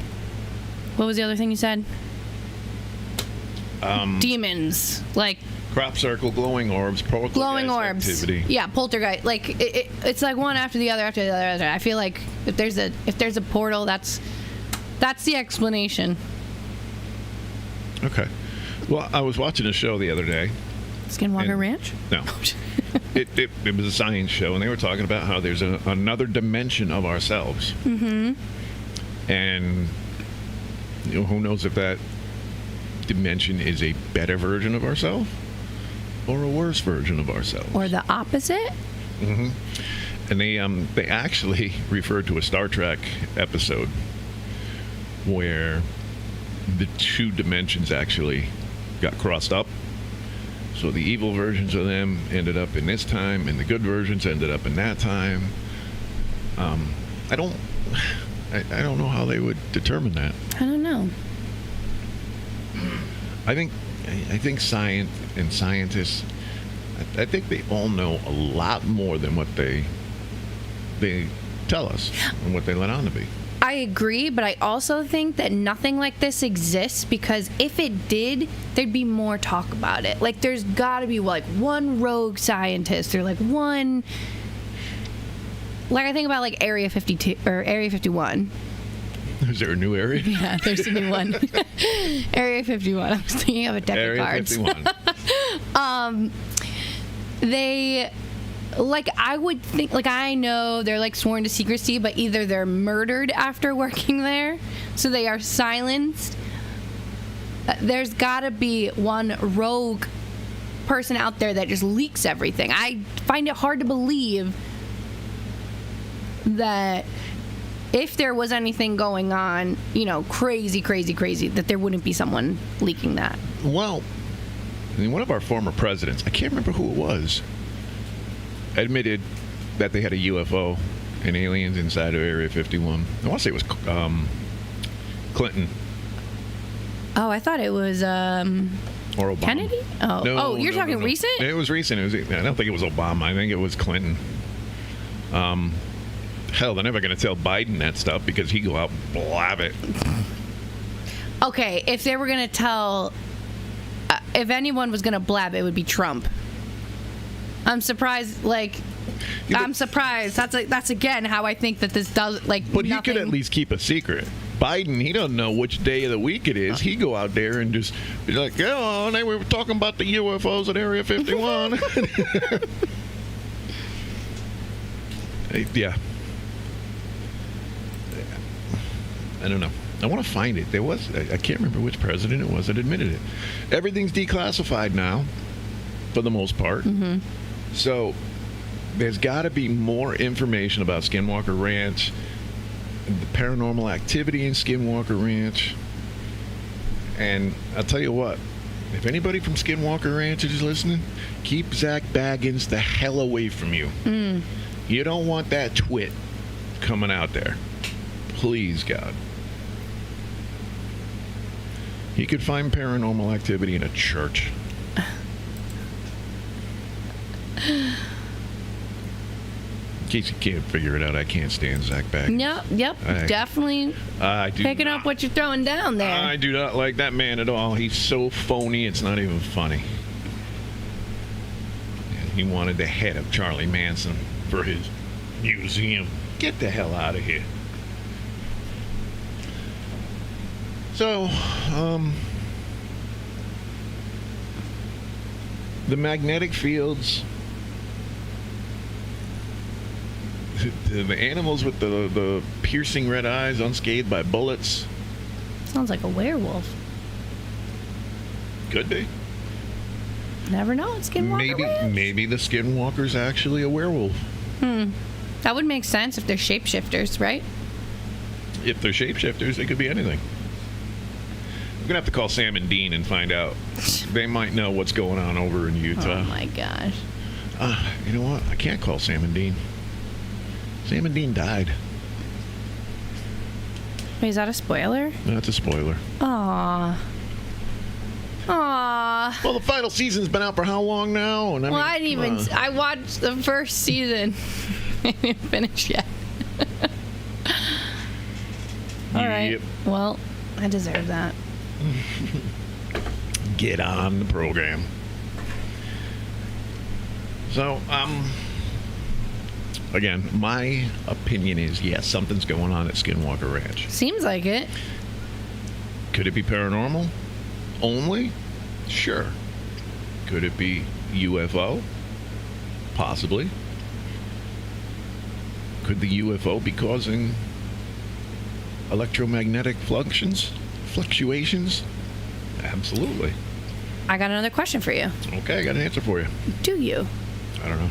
what was the other thing you said? Demons, like Crop circle, glowing orbs, glowing orbs. Activity. Yeah, poltergeist. Like it's like one after the other after the other. I feel like if there's a portal, that's the explanation. Okay. Well, I was watching a show the other day. Skinwalker Ranch? No. it was a science show, and they were talking about how there's another dimension of ourselves. Mm-hmm. And who knows if that dimension is a better version of ourselves or a worse version of ourselves. Or the opposite? Mm-hmm. And they actually referred to a Star Trek episode where the two dimensions actually got crossed up. So the evil versions of them ended up in this time, and the good versions ended up in that time. I don't know how they would determine that. I don't know. I think science and scientists, I think they all know a lot more than what they tell us and what they let on to be. I agree, but I also think that nothing like this exists because if it did, there'd be more talk about it. Like, there's got to be, like, one rogue scientist or, like, one... Like, I think about, like, Area 52 or Area 51. Is there a new area? Yeah, there's a new one. Area 51. I was thinking of a deck of cards. Area 51. They... Like, I would think, like, I know they're, like, sworn to secrecy, but either they're murdered after working there, so they are silenced. There's gotta be one rogue person out there that just leaks everything. I find it hard to believe that if there was anything going on, you know, crazy, that there wouldn't be someone leaking that. Well, I mean, one of our former presidents, I can't remember who it was, admitted that they had a UFO and aliens inside of Area 51. I want to say it was Clinton. Oh, I thought it was Or Obama. Kennedy? Oh, No, you're talking no. recent? It was recent. I don't think it was Obama. I think it was Clinton. Hell, they're never going to tell Biden that stuff because he go out and blab it. Okay, if they were going to tell... if anyone was going to blab, it would be Trump. I'm surprised, like... Yeah, I'm surprised. That's again how I think that this does, like, But nothing... he could at least keep a secret. Biden, he doesn't know which day of the week it is. He go out there and just be like, oh, they were talking about the UFOs at Area 51. Yeah. I don't know. I want to find it. There was, I can't remember which president it was that admitted it. Everything's declassified now, for the most part. Mm-hmm. So there's got to be more information about Skinwalker Ranch, the paranormal activity in Skinwalker Ranch. And I'll tell you what, if anybody from Skinwalker Ranch is listening, keep Zach Baggins the hell away from you. You don't want that twit coming out there. Please, God. He could find paranormal activity in a church. In case you can't figure it out, I can't stand Zach Baggins. Yep, definitely I do picking not, up what you're throwing down there. I do not like that man at all. He's so phony, it's not even funny. And he wanted the head of Charlie Manson for his museum. Get the hell out of here. So, the magnetic fields, the animals with the piercing red eyes unscathed by bullets. Sounds like a werewolf. Could be. Never know. It's Skinwalker Ranch. Maybe the Skinwalker's actually a werewolf. That would make sense if they're shapeshifters, right? If they're shapeshifters, it could be anything. I'm gonna have to call Sam and Dean and find out. They might know what's going on over in Utah. Oh my gosh. You know what? I can't call Sam and Dean. Sam and Dean died. Wait, is that a spoiler? No, that's a spoiler. Aww. Well, the final season's been out for how long now? And I didn't even... I watched the first season. I didn't finish yet. All right. Yep. Well, I deserve that. Get on the program. So, again, my opinion is, yes, something's going on at Skinwalker Ranch. Seems like it. Could it be paranormal? Only? Sure. Could it be UFO? Possibly. Could the UFO be causing electromagnetic fluctuations? Absolutely. I got another question for you. Okay, I got an answer for you. Do you? I don't know.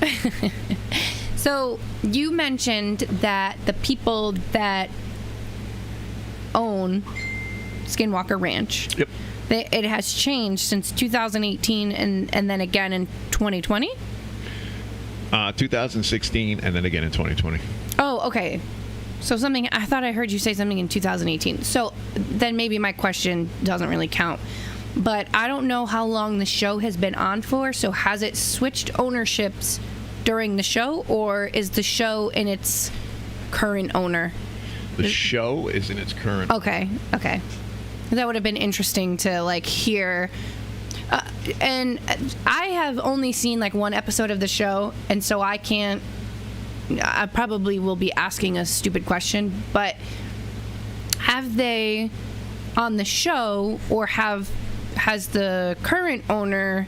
So you mentioned that the people that own Skinwalker Ranch, Yep. it has changed since 2018 and then again in 2020? 2016 and then again in 2020. Oh, okay. So I thought I heard you say something in 2018. So then maybe my question doesn't really count. But I don't know how long the show has been on for, so has it switched ownerships during the show, or is the show in its current owner? The show is in its current. Okay. That would have been interesting to hear. And I have only seen one episode of the show, and so I probably will be asking a stupid question, but have they on the show, or has the current owner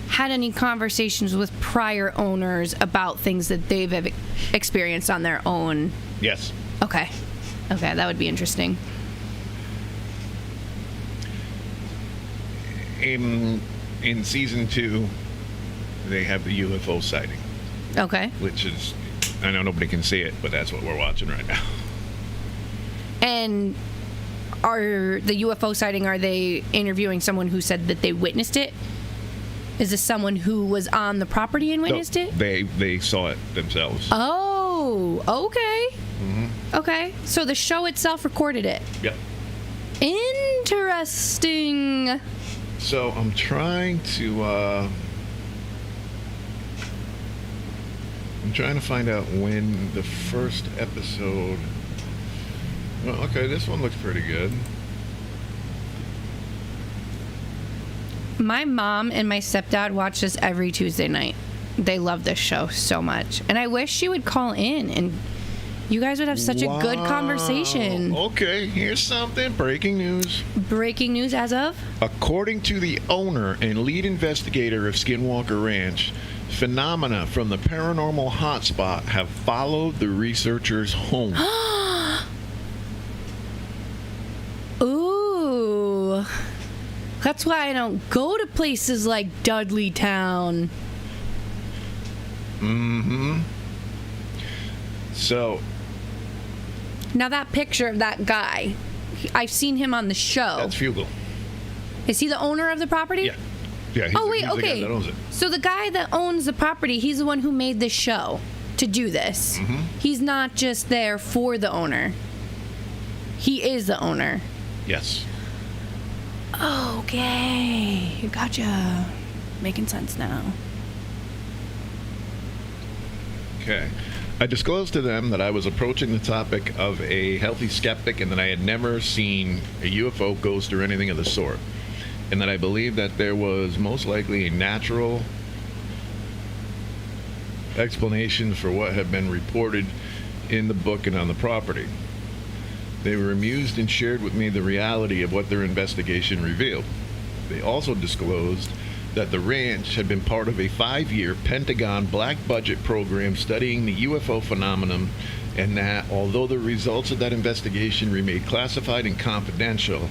had any conversations with prior owners about things that they've experienced on their own? Yes. Okay, that would be interesting. In season 2, they have the UFO sighting. Okay. Which is, I know nobody can see it, but that's what we're watching right now. And are the UFO sighting, are they interviewing someone who said that they witnessed it? Is this someone who was on the property and witnessed it? They saw it themselves. Oh, okay. Mm-hmm. Okay. So the show itself recorded it. Yep. Interesting. So I'm trying to find out when the first episode. Well, okay, this one looks pretty good. My mom and my stepdad watch this every Tuesday night. They love this show so much. And I wish she would call in and you guys would have such a good conversation. Okay, here's something. Breaking news. Breaking news as of? According to the owner and lead investigator of Skinwalker Ranch, phenomena from the paranormal hotspot have followed the researchers home. Ooh. That's why I don't go to places like Dudleytown. Mm-hmm. So. Now that picture of that guy, I've seen him on the show. That's Fugel. Is he the owner of the property? Yeah. Yeah. Oh, wait, he's okay. the guy that owns it. So the guy that owns the property, he's the one who made this show to do this. Mm-hmm. He's not just there for the owner. He is the owner. Yes. Okay. Gotcha. Making sense now. Okay. I disclosed to them that I was approaching the topic of a healthy skeptic and that I had never seen a UFO, ghost, or anything of the sort. And that I believed that there was most likely a natural explanation for what had been reported in the book and on the property. They were amused and shared with me the reality of what their investigation revealed. They also disclosed that the ranch had been part of a 5-year Pentagon black budget program studying the UFO phenomenon, and that although the results of that investigation remained classified and confidential,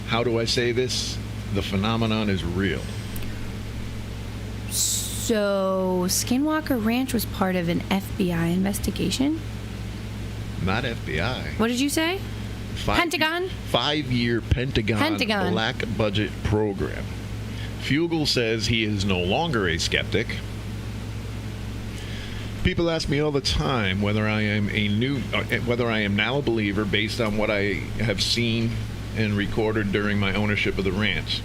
how do I say this? The phenomenon is real. So, Skinwalker Ranch was part of an FBI investigation? Not FBI. What did you say? Pentagon? 5-year Pentagon black budget program. Fugel says he is no longer a skeptic. People ask me all the time whether I am now a believer based on what I have seen and recorded during my ownership of the ranch.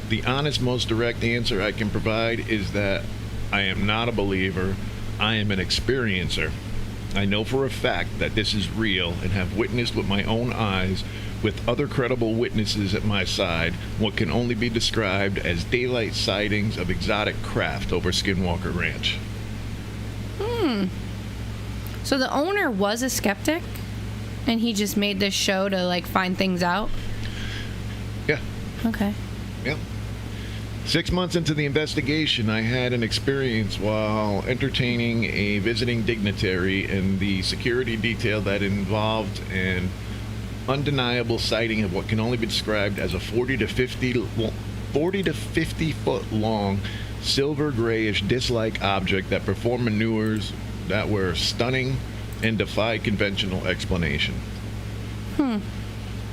The honest, most direct answer I can provide is that I am not a believer. I am an experiencer. I know for a fact that this is real and have witnessed with my own eyes, with other credible witnesses at my side, what can only be described as daylight sightings of exotic craft over Skinwalker Ranch. So the owner was a skeptic, and he just made this show to find things out? Yeah. Okay. Yeah. 6 months into the investigation, I had an experience while entertaining a visiting dignitary and the security detail that involved an undeniable sighting of what can only be described as a 40 to 50 foot long silver grayish disc-like object that performed maneuvers that were stunning and defied conventional explanation.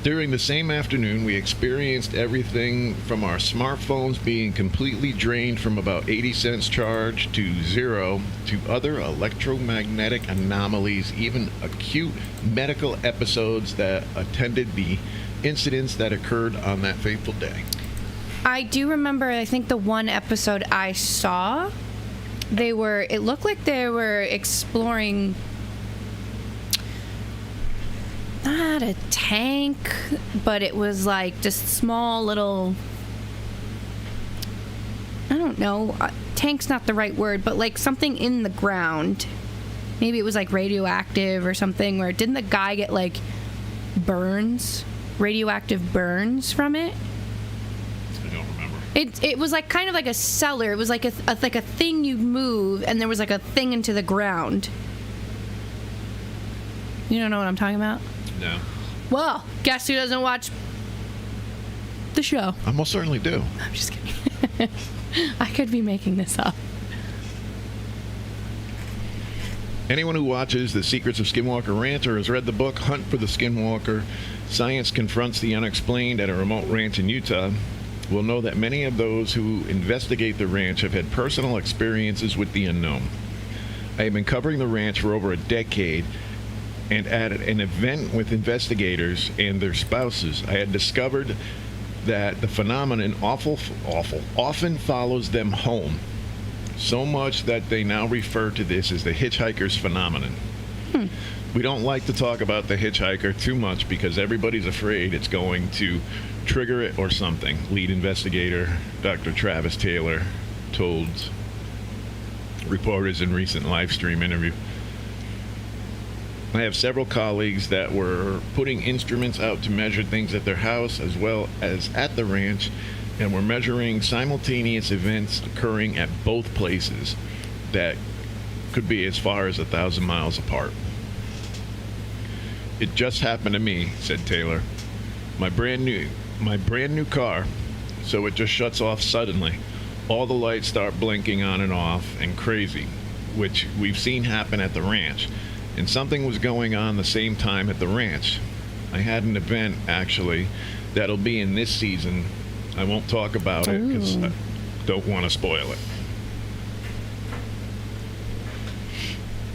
During the same afternoon, we experienced everything from our smartphones being completely drained from about 80 cents charge to zero, to other electromagnetic anomalies, even acute medical episodes that attended the incidents that occurred on that fateful day. I do remember, I think the one episode I saw, it looked like they were exploring not a tank, but it was like just small little, I don't know, tank's not the right word, but like something in the ground. Maybe it was like radioactive or something, where didn't the guy get like radioactive burns from it? I don't remember. It was like kind of like a cellar. It was like a thing you move, and there was like a thing into the ground. You don't know what I'm talking about? No. Well, guess who doesn't watch the show? I most certainly do. I'm just kidding. I could be making this up. Anyone who watches The Secrets of Skinwalker Ranch or has read the book Hunt for the Skinwalker, Science Confronts the Unexplained at a Remote Ranch in Utah will know that many of those who investigate the ranch have had personal experiences with the unknown. I have been covering the ranch for over a decade, and at an event with investigators and their spouses, I had discovered that the phenomenon often follows them home, so much that they now refer to this as the hitchhiker's phenomenon. We don't like to talk about the hitchhiker too much because everybody's afraid it's going to trigger it or something. Lead investigator Dr. Travis Taylor told reporters in recent live stream interview. I have several colleagues that were putting instruments out to measure things at their house as well as at the ranch, and were measuring simultaneous events occurring at both places that could be as far as 1,000 miles apart. It just happened to me, said Taylor. My brand new car, so it just shuts off suddenly. All the lights start blinking on and off and crazy, which we've seen happen at the ranch. And something was going on the same time at the ranch. I had an event, actually, that'll be in this season. I won't talk about it because I don't want to spoil it.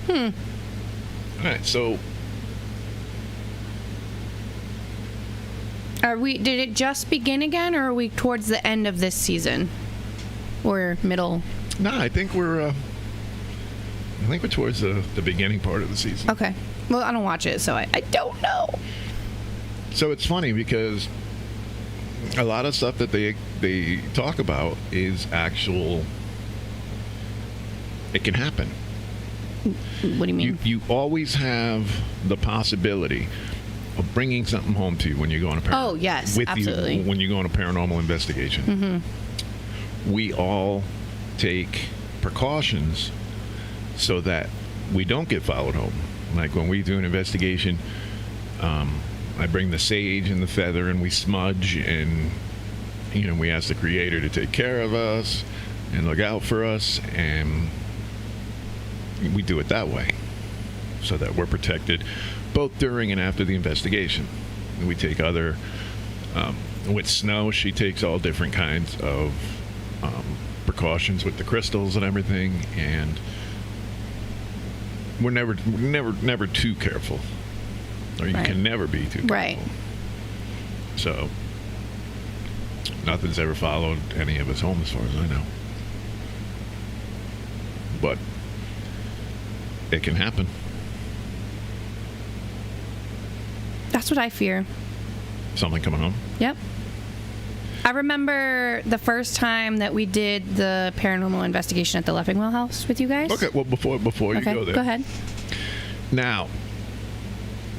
All right, so Did it just begin again, or are we towards the end of this season? Or middle? no, I think we're towards the beginning part of the season. Okay. Well, I don't watch it, so I don't know. So it's funny because a lot of stuff that they talk about is actual. It can happen. What do you mean? You always have the possibility of bringing something home to you when you go on a Oh, yes, absolutely. when you go on a paranormal investigation. Mm-hmm. We all take precautions so that we don't get followed home. Like when we do an investigation, I bring the sage and the feather, and we smudge, and we ask the Creator to take care of us and look out for us, and we do it that way so that we're protected both during and after the investigation. We take other with Snow, she takes all different kinds of precautions with the crystals and everything, and we're never too careful, or you can never be too careful. Right. So nothing's ever followed any of us home as far as I know, but it can happen. That's what I fear. Something coming home. Yep. I remember the first time that we did the paranormal investigation at the Leffingwell house with you guys. Okay, well, before you go there. Go ahead. Now,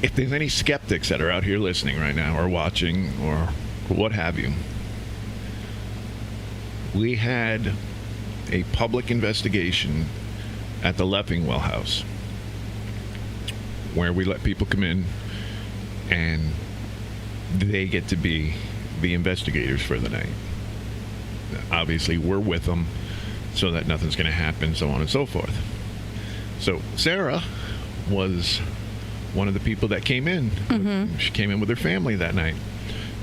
if there's any skeptics that are out here listening right now or watching or what have you, we had a public investigation at the Leffingwell house where we let people come in and they get to be the investigators for the night. Obviously, we're with them so that nothing's going to happen, so on and so forth. So Sarah was one of the people that came in. Mm-hmm. She came in with her family that night.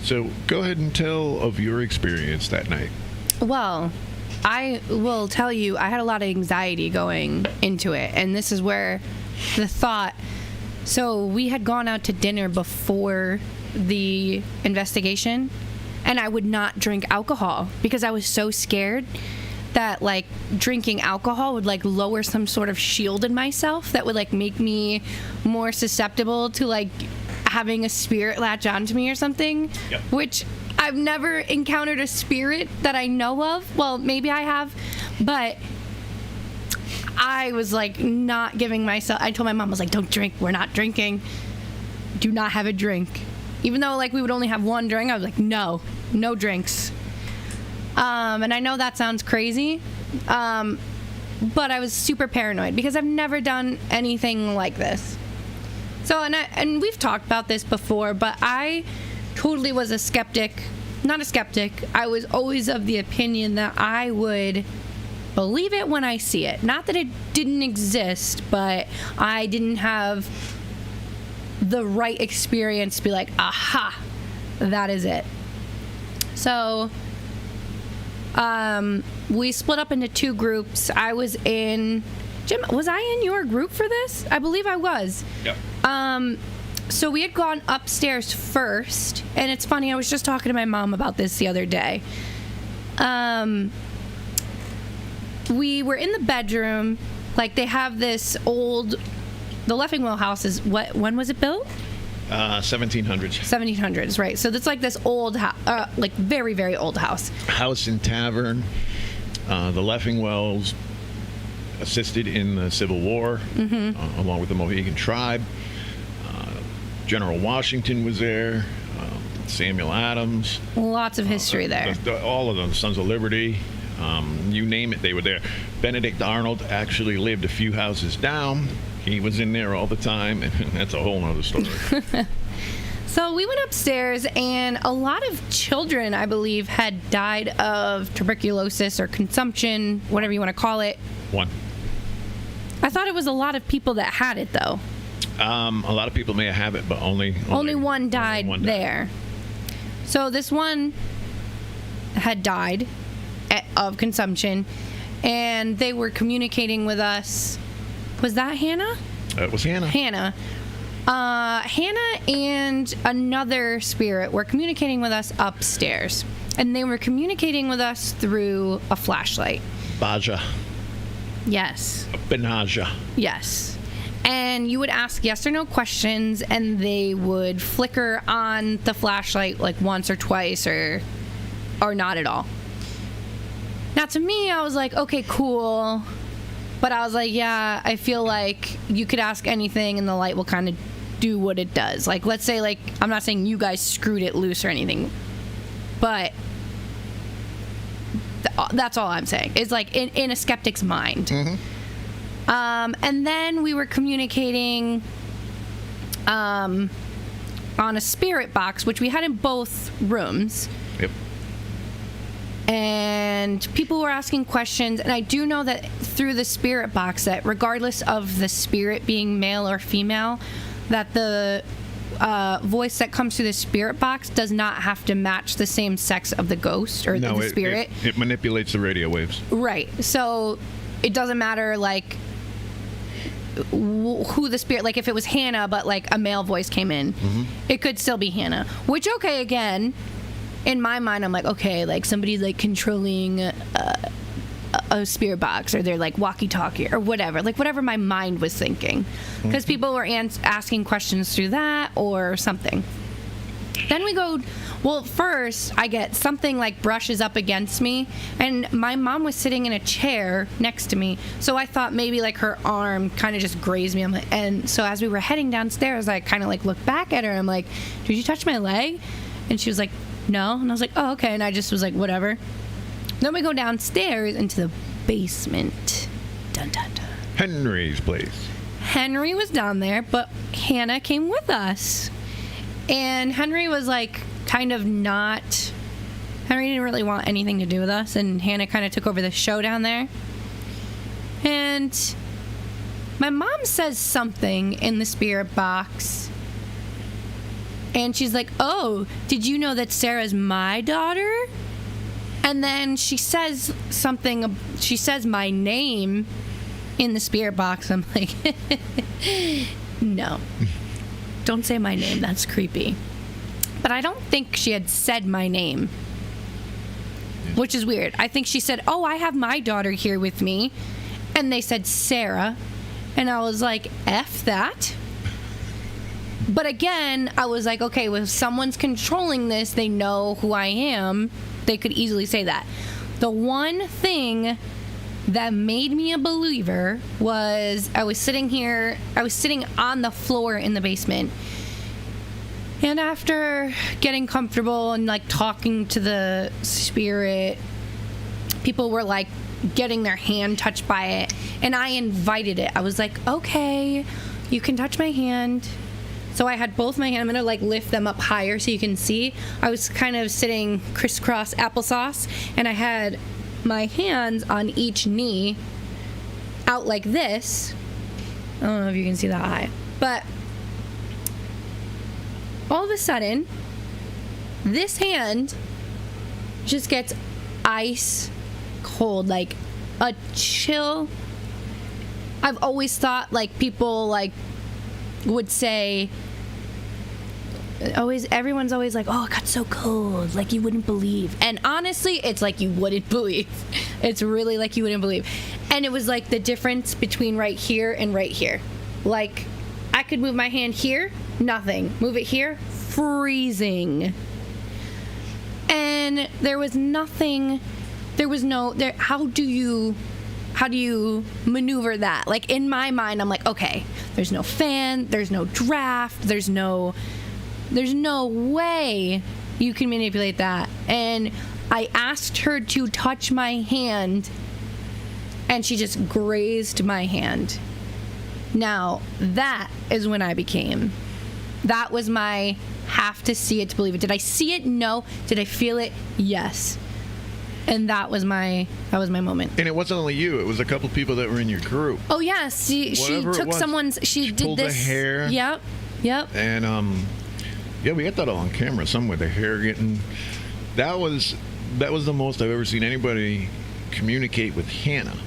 So go ahead and tell of your experience that night. Well, I will tell you, I had a lot of anxiety going into it. And this is where the thought... So we had gone out to dinner before the investigation, and I would not drink alcohol because I was so scared that, like, drinking alcohol would, like, lower some sort of shield in myself that would, like, make me more susceptible to, like, having a spirit latch onto me or something. Yep. Which I've never encountered a spirit that I know of. Well, maybe I have, but I was, like, not giving myself... I told my mom, I was like, don't drink. We're not drinking. Do not have a drink. Even though, like, we would only have one drink, I was like, no drinks. And I know that sounds crazy, but I was super paranoid because I've never done anything like this. So, and we've talked about this before, but I totally was a skeptic. Not a skeptic. I was always of the opinion that I would believe it when I see it. Not that it didn't exist, but I didn't have the right experience to be like, aha, that is it. So we split up into two groups. I was in... Jim, was I in your group for this? I believe I was. Yep. So we had gone upstairs first, and it's funny, I was just talking to my mom about this the other day. We were in the bedroom. Like, they have this old... The Leffingwell house is... When was it built? 1700s. 1700s, right. So it's like this old like very, very old house. House and tavern. The Leffingwells assisted in the Civil War, along with the Mohegan tribe. General Washington was there. Samuel Adams. Lots of history there. All of them. Sons of Liberty. You name it, they were there. Benedict Arnold actually lived a few houses down. He was in there all the time, and that's a whole nother story. So we went upstairs, and a lot of children, I believe, had died of tuberculosis or consumption, whatever you want to call it. One. I thought it was a lot of people that had it, though. A lot of people may have it, but only one died there. So this one had died of consumption, and they were communicating with us. Was that Hannah? It was Hannah. Hannah and another spirit were communicating with us upstairs, and they were communicating with us through a flashlight. Baja. Yes. Benaja. Yes. And you would ask yes or no questions, and they would flicker on the flashlight like once or twice, or not at all. Now, to me, I was like, okay, cool. But I was like, yeah, I feel like you could ask anything and the light will kind of do what it does. Like, let's say, like, I'm not saying you guys screwed it loose or anything, but that's all I'm saying. It's like in a skeptic's mind. And then we were communicating on a spirit box, which we had in both rooms. Yep. And people were asking questions, and I do know that through the spirit box that regardless of the spirit being male or female, that the voice that comes through the spirit box does not have to match the same sex of the ghost or the spirit. It manipulates the radio waves. Right. So it doesn't matter, like, who the spirit, like if it was Hannah but like a male voice came in, it could still be Hannah, which, okay, again, in my mind, I'm like, okay, like somebody's like controlling a spirit box, or they're like walkie-talkie or whatever, like whatever my mind was thinking, because people were asking questions through that or something. Then we go, well, first I get something like brushes up against me, and my mom was sitting in a chair next to me, so I thought maybe like her arm kind of just grazed me. And so as we were heading downstairs, I kind of like looked back at her, and I'm like, did you touch my leg? And she was like, no. And I was like, oh, okay. And I just was like, whatever. Then we go downstairs into the basement. Dun, dun, dun. Henry's place. Henry was down there, but Hannah came with us. And Henry was like kind of not... Henry didn't really want anything to do with us, and Hannah kind of took over the show down there. And my mom says something in the spirit box. And she's like, oh, did you know that Sarah's my daughter? And then she says something, she says my name in the spirit box. I'm like, no, don't say my name. That's creepy. But I don't think she had said my name, which is weird. I think she said, oh, I have my daughter here with me. And they said Sarah. And I was like, F that. But again, I was like, okay, well, if someone's controlling this, they know who I am. They could easily say that. The one thing that made me a believer was I was sitting on the floor in the basement. And after getting comfortable and like talking to the spirit, people were like getting their hand touched by it. And I invited it. I was like, okay, you can touch my hand. So I had both my hands. I'm going to like lift them up higher so you can see. I was kind of sitting crisscross applesauce, and I had my hands on each knee out like this. I don't know if you can see that high. But all of a sudden, this hand just gets ice cold, like a chill. I've always thought like people like would say, everyone's always like, oh, it got so cold, like you wouldn't believe. And honestly, it's like you wouldn't believe. It's really like you wouldn't believe. And it was like the difference between right here and right here. Like I could move my hand here, nothing. Move it here, freezing. And there was nothing, there was no, there. How do you maneuver that? Like in my mind, I'm like, okay, there's no fan, there's no draft, there's no way you can manipulate that. And I asked her to touch my hand, and she just grazed my hand. Now, that is when I became. That was my have to see it to believe it. Did I see it? No. Did I feel it? Yes. And that was my moment. And it wasn't only you; it was a couple people that were in your group. Oh yeah, she took someone's. She did pulled this. The hair. Yep. And yeah, we got that all on camera. Some with the hair getting. That was the most I've ever seen anybody communicate with Hannah.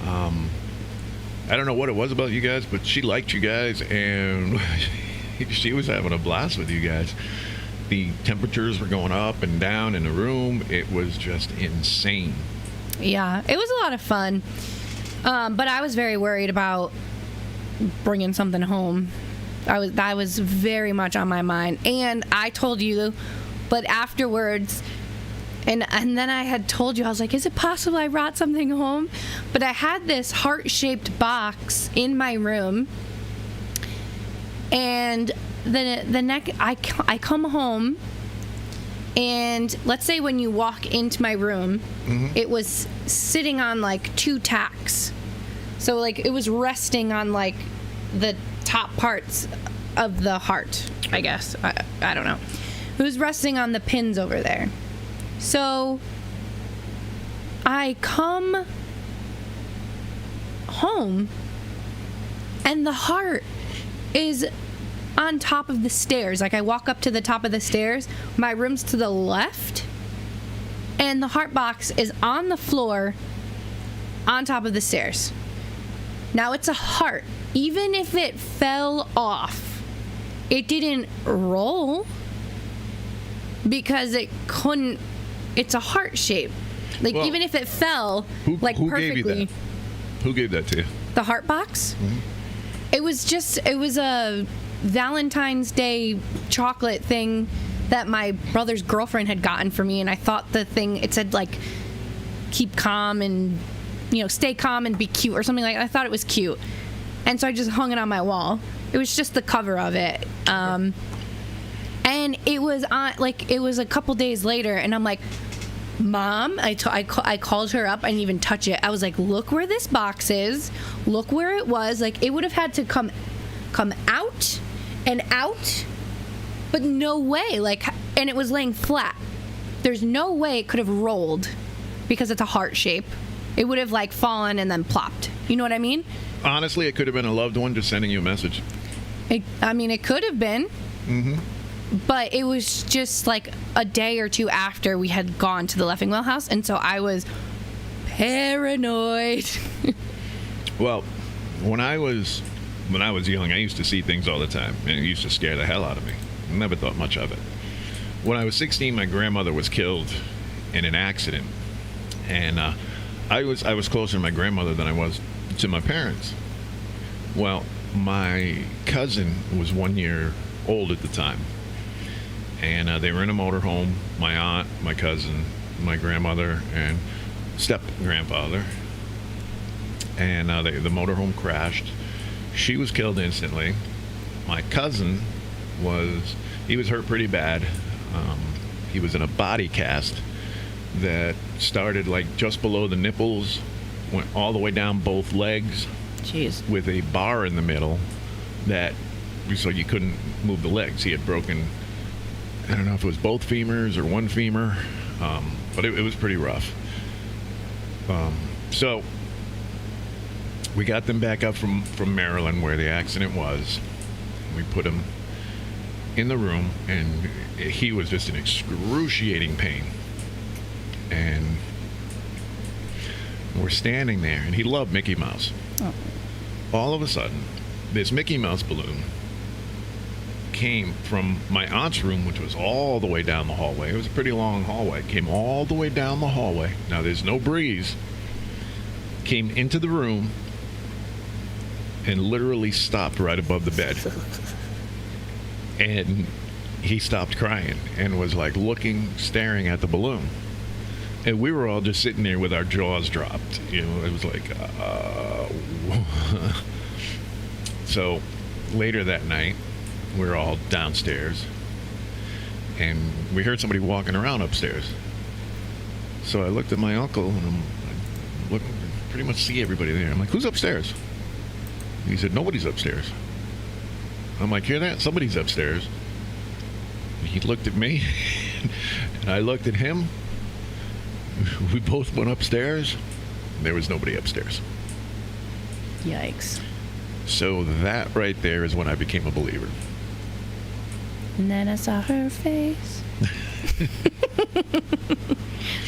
I don't know what it was about you guys, but she liked you guys, and she was having a blast with you guys. The temperatures were going up and down in the room. It was just insane. Yeah, it was a lot of fun. But I was very worried about bringing something home. That was very much on my mind. And I told you, but afterwards, and then I had told you, I was like, is it possible I brought something home? But I had this heart-shaped box in my room. And I come home, and let's say when you walk into my room, it was sitting on like 2 tacks. So like it was resting on like the top parts of the heart, I guess. I don't know. It was resting on the pins over there. So I come home, and the heart is on top of the stairs. Like I walk up to the top of the stairs, my room's to the left, and the heart box is on the floor on top of the stairs. Now it's a heart. Even if it fell off, it didn't roll because it couldn't. It's a heart shape. Like even if it fell who perfectly. Gave you that? Who gave that to you? The heart box? It was a Valentine's Day chocolate thing that my brother's girlfriend had gotten for me, and I thought it said like keep calm and stay calm and be cute or something like that. I thought it was cute, and so I just hung it on my wall. It was just the cover of it, and it was on it was a couple days later, and I'm like, Mom, I called her up. I didn't even touch it. I was like, look where this box is, look where it was. Like it would have had to come out and out, but no way. And it was laying flat. There's no way it could have rolled because it's a heart shape. It would have fallen and then plopped. You know what I mean? Honestly, it could have been a loved one just sending you a message. It could have been. Mm-hmm. But it was just like a day or two after we had gone to the Leffingwell house, and so I was paranoid. Well, when I was young, I used to see things all the time, and it used to scare the hell out of me. I never thought much of it. When I was 16, my grandmother was killed in an accident, and I was closer to my grandmother than I was to my parents. Well, my cousin was 1 year old at the time, and they were in a motorhome. My aunt, my cousin, my grandmother, and step-grandfather. And the motorhome crashed. She was killed instantly. My cousin was hurt pretty bad. He was in a body cast that started like just below the nipples, went all the way down both legs. Jeez. With a bar in the middle so you couldn't move the legs. He had broken, I don't know if it was both femurs or one femur, but it was pretty rough. So we got them back up from Maryland where the accident was. We put him in the room, and he was just in excruciating pain. And we're standing there, and he loved Mickey Mouse. Oh. All of a sudden, this Mickey Mouse balloon came from my aunt's room, which was all the way down the hallway. It was a pretty long hallway. It came all the way down the hallway. Now, there's no breeze. Came into the room and literally stopped right above the bed. And he stopped crying and was like staring at the balloon. And we were all just sitting there with our jaws dropped. It was like, So later that night, we were all downstairs, and we heard somebody walking around upstairs. So I looked at my uncle, and I'm looking, pretty much see everybody there. I'm like, who's upstairs? He said, nobody's upstairs. I'm like, hear that? Somebody's upstairs. He looked at me, and I looked at him. We both went upstairs. There was nobody upstairs. Yikes. So that right there is when I became a believer. And then I saw her face.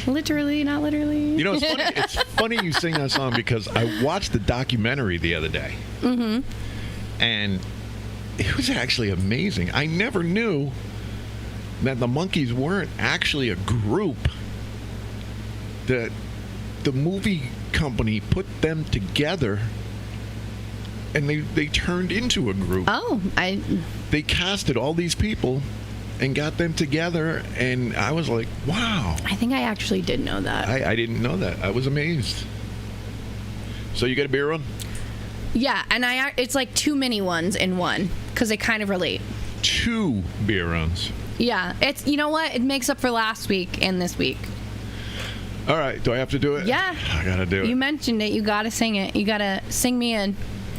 Literally, not literally. It's funny. It's funny you sing that song because I watched the documentary the other day. Mm-hmm. And it was actually amazing. I never knew that the Monkees weren't actually a group. That the movie company put them together, and they turned into a group. Oh, They casted all these people and got them together, and I was like, wow. I think I actually did know that. I didn't know that. I was amazed. So you got a beer run? Yeah, and it's like two mini ones in one, because they kind of relate. 2 beer runs. Yeah, you know what? It makes up for last week and this week. All right, do I have to do it? Yeah. I gotta do it. You mentioned it. You gotta sing it. You gotta sing me in.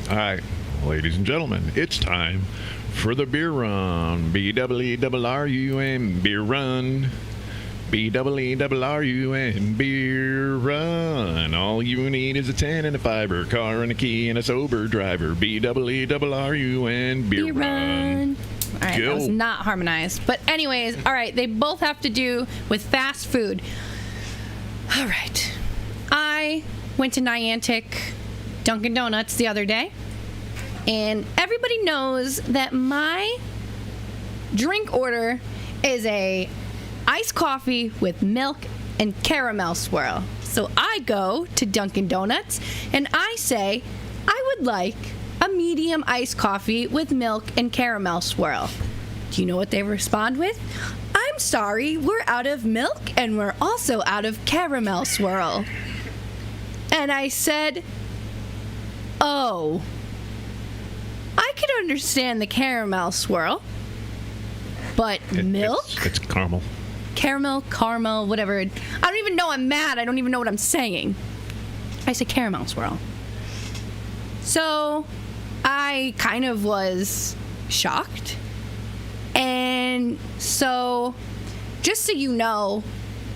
All right, ladies and gentlemen, it's time for the beer run. BEERRUN, beer run. BEERRUN, beer run. All you need is a 10 and a fiber, car and a key and a sober driver. BEERRUN, beer run. All right, Go. that was not harmonized. But anyways, all right, they both have to do with fast food. All right. I went to Niantic Dunkin' Donuts the other day, and everybody knows that my drink order is a iced coffee with milk and caramel swirl. So I go to Dunkin' Donuts, and I say, I would like a medium iced coffee with milk and caramel swirl. Do you know what they respond with? I'm sorry, we're out of milk and we're also out of caramel swirl. And I said, oh, I could understand the caramel swirl, but milk? It's caramel. Caramel, whatever. I don't even know I'm mad. I don't even know what I'm saying. I said caramel swirl. So I kind of was shocked. And so, just so you know,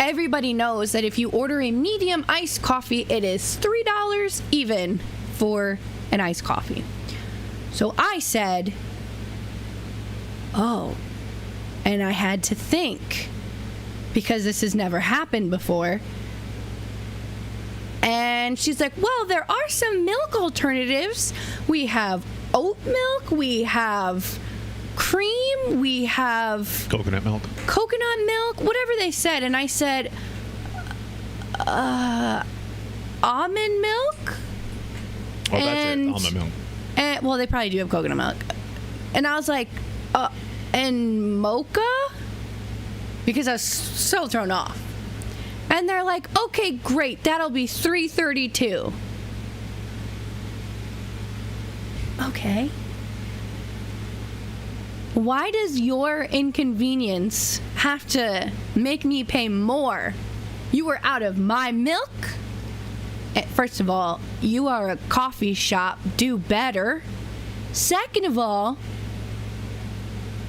everybody knows that if you order a medium iced coffee, it is $3 even for and iced coffee. So I said, oh, and I had to think because this has never happened before. And she's like, well, there are some milk alternatives. We have oat milk, we have cream, we have Coconut milk. Whatever they said. And I said, almond milk? Oh, that's it. Almond milk. And, well, they probably do have coconut milk. And I was like, and mocha? Because I was so thrown off. And they're like, okay, great. That'll be $3.32. Okay. Why does your inconvenience have to make me pay more? You were out of my milk. First of all, you are a coffee shop. Do better. Second of all,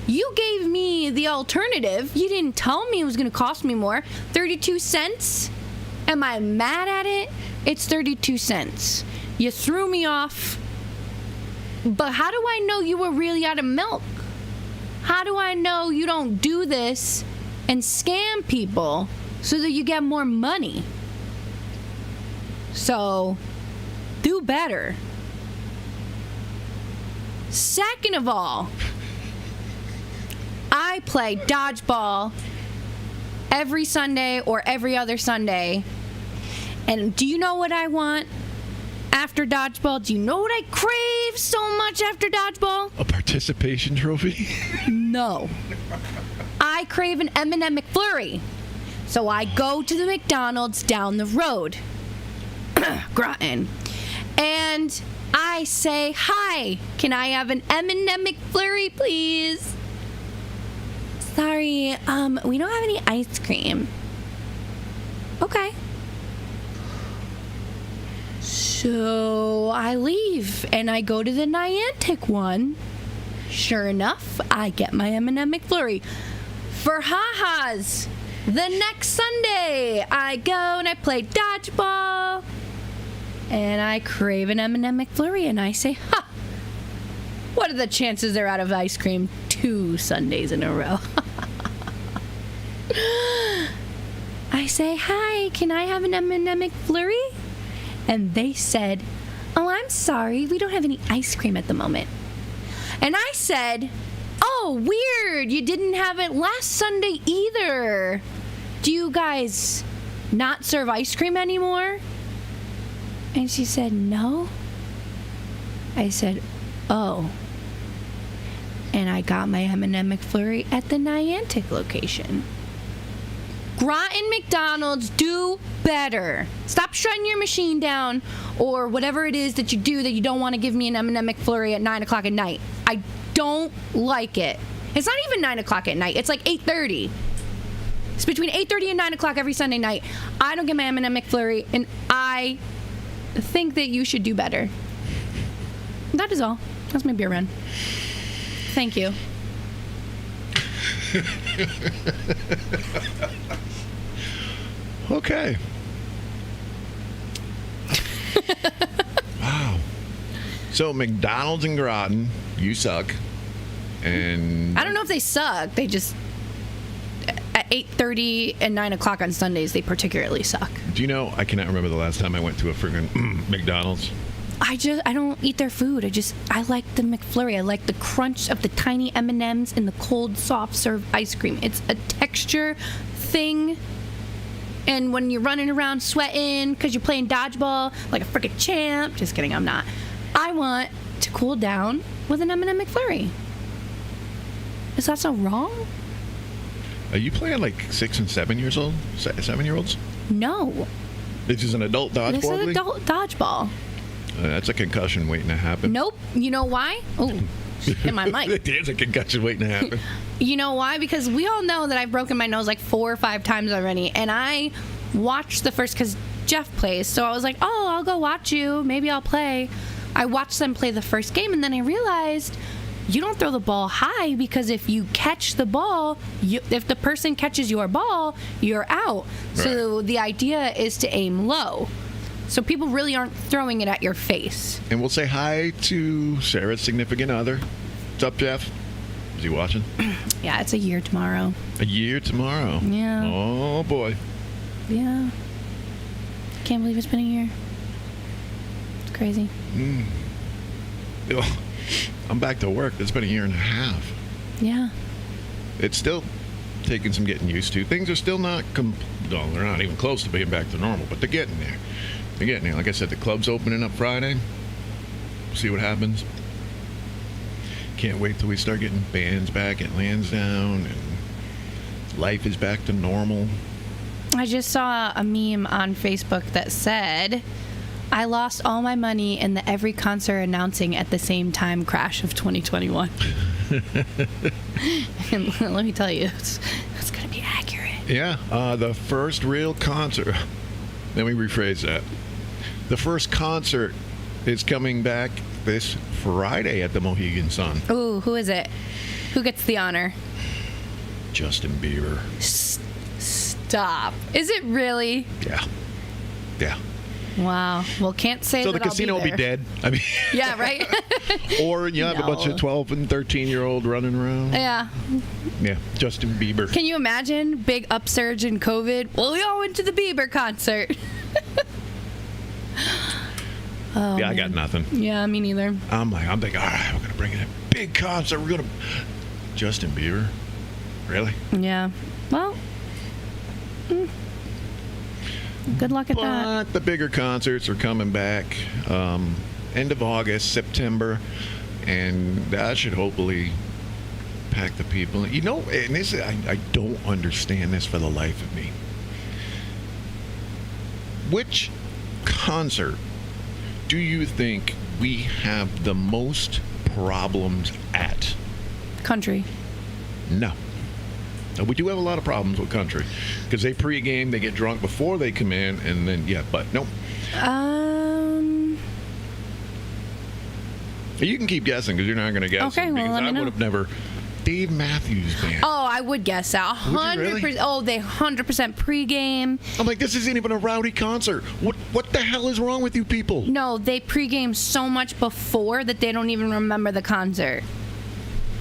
you gave me the alternative. You didn't tell me it was going to cost me more. 32 cents? Am I mad at it? It's 32 cents. You threw me off. But how do I know you were really out of milk? How do I know you don't do this and scam people so that you get more money? So, do better. Second of all, I play dodgeball every Sunday or every other Sunday. And do you know what I want after dodgeball? Do you know what I crave so much after dodgeball? A participation trophy? No. I crave an M&M McFlurry. So I go to the McDonald's down the road, Groton, and I say, hi, can I have an M&M McFlurry, please? Sorry, we don't have any ice cream. Okay. So I leave and I go to the Niantic one. Sure enough, I get my M&M McFlurry. For ha-has, the next Sunday, I go and I play dodgeball. And I crave an M&M McFlurry and I say, ha! What are the chances they're out of ice cream 2 Sundays in a row? I say, hi, can I have an M&M McFlurry? And they said, oh, I'm sorry, we don't have any ice cream at the moment. And I said, oh, weird, you didn't have it last Sunday either. Do you guys not serve ice cream anymore? And she said, no. I said, oh. And I got my M&M McFlurry at the Niantic location. Groton McDonald's, do better. Stop shutting your machine down or whatever it is that you do that you don't want to give me an M&M McFlurry at 9 o'clock at night. I don't like it. It's not even 9 o'clock at night. It's like 8:30. It's between 8:30 and 9 o'clock every Sunday night. I don't get my M&M McFlurry, and I think that you should do better. That is all. That's my beer run. Thank you. Okay. Wow. So McDonald's in Groton, you suck. And I don't know if they suck. They just at 8:30 and 9 o'clock on Sundays they particularly suck. do you know, I cannot remember the last time I went to a friggin' McDonald's. I don't eat their food. I like the McFlurry. I like the crunch of the tiny M&Ms and the cold soft serve ice cream. It's a texture thing. And when you're running around sweating because you're playing dodgeball like a freaking champ. Just kidding, I'm not. I want to cool down with an M&M McFlurry. Is that so wrong? Are you playing like 6 and 7 years old? 7-year-olds? No. This is an adult dodgeball This is league? adult dodgeball. That's a concussion waiting to happen. Nope. You know why? Oh, hit my mic. There's a concussion waiting to happen. You know why? Because we all know that I've broken my nose like 4 or 5 times already. And I watched the first, because Jeff plays. So I was like, oh, I'll go watch you. Maybe I'll play. I watched them play the first game. And then I realized you don't throw the ball high, because if you catch the ball, if the person catches your ball, you're out. Right. So the idea is to aim low. So people really aren't throwing it at your face. And we'll say hi to Sarah's significant other. What's up, Jeff? Is he watching? Yeah, it's a year tomorrow. A year tomorrow. Yeah. Oh, boy. Yeah. Can't believe it's been a year. It's crazy. Ugh. I'm back to work. It's been a year and a half. Yeah. It's still taking some getting used to. Things are still not, they're not even close to being back to normal, but they're getting there. They're getting there. Like I said, the club's opening up Friday. See what happens. Can't wait till we start getting bands back at Lansdowne and life is back to normal. I just saw a meme on Facebook that said, I lost all my money in the every concert announcing at the same time crash of 2021. And let me tell you, it's going to be accurate. Yeah, the first real concert. Let me rephrase that. The first concert is coming back this Friday at the Mohegan Sun. Ooh, who is it? Who gets the honor? Justin Bieber. Stop. Is it really? Yeah. Yeah. Wow. Well, can't say So that the casino will be dead. I mean, Yeah, right? or you have a bunch of 12 and 13-year-old running around. Yeah. Yeah, Justin Bieber. Can you imagine big upsurge in COVID? Well, we all went to the Bieber concert. Oh, yeah, I man. got nothing. Yeah, me neither. I'm thinking, all right, we're gonna bring in a big concert. We're gonna Justin Bieber. Really? Yeah. Well, good luck at that. But the bigger concerts are coming back end of August, September, and that should hopefully pack the people. You know, and this I don't understand this for the life of me. Which concert do you think we have the most problems at? Country. No. We do have a lot of problems with country because they pregame, they get drunk before they come in, and then but no. You can keep guessing because you're not going to guess. Okay, well, because let me I know. would have never. Dave Matthews Band. Oh, I would guess that. Would you 100%. really? Oh, they 100% pregame. I'm like, this isn't even a rowdy concert. What the hell is wrong with you people? No, they pregame so much before that they don't even remember the concert.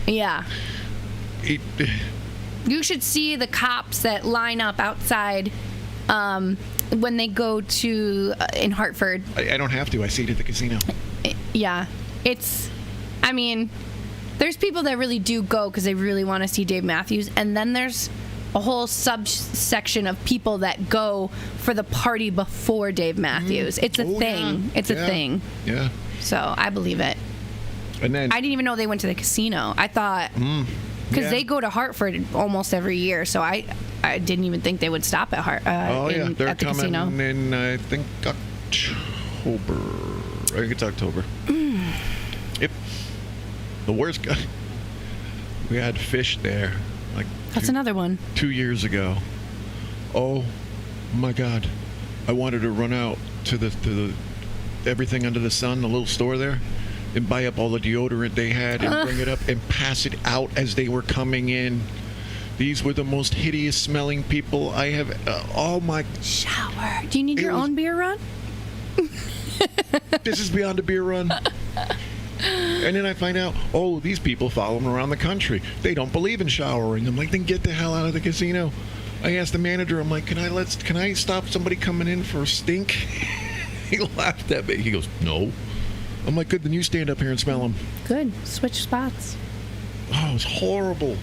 Yeah. You should see the cops that line up outside when they go to in Hartford. I don't have to. I see it at the casino. Yeah. I mean, there's people that really do go because they really want to see Dave Matthews, and then there's a whole subsection of people that go for the party before Dave Matthews. It's a thing. Yeah. It's a thing. Yeah. So I believe it. And then I didn't even know they went to the casino. I thought because Yeah. they go to Hartford almost every year, so I didn't even think they would stop at they're at the coming casino. in, I think, October. I think it's October. Yep. The worst guy. We had Fish there, like That's another one. 2 years ago. Oh my God! I wanted to run out to the everything under the sun, the little store there, and buy up all the deodorant they had and bring it up and pass it out as they were coming in. These were the most hideous smelling people I have. Oh my! Shower. Do you need It your was- own beer run? This is beyond a beer run. And then I find out, oh, these people follow them around the country. They don't believe in showering. I'm like, then get the hell out of the casino. I asked the manager, I'm like, can I stop somebody coming in for a stink? He laughed at me. He goes, no. I'm like, good, then you stand up here and smell them. Good. Switch spots. Oh, it was horrible.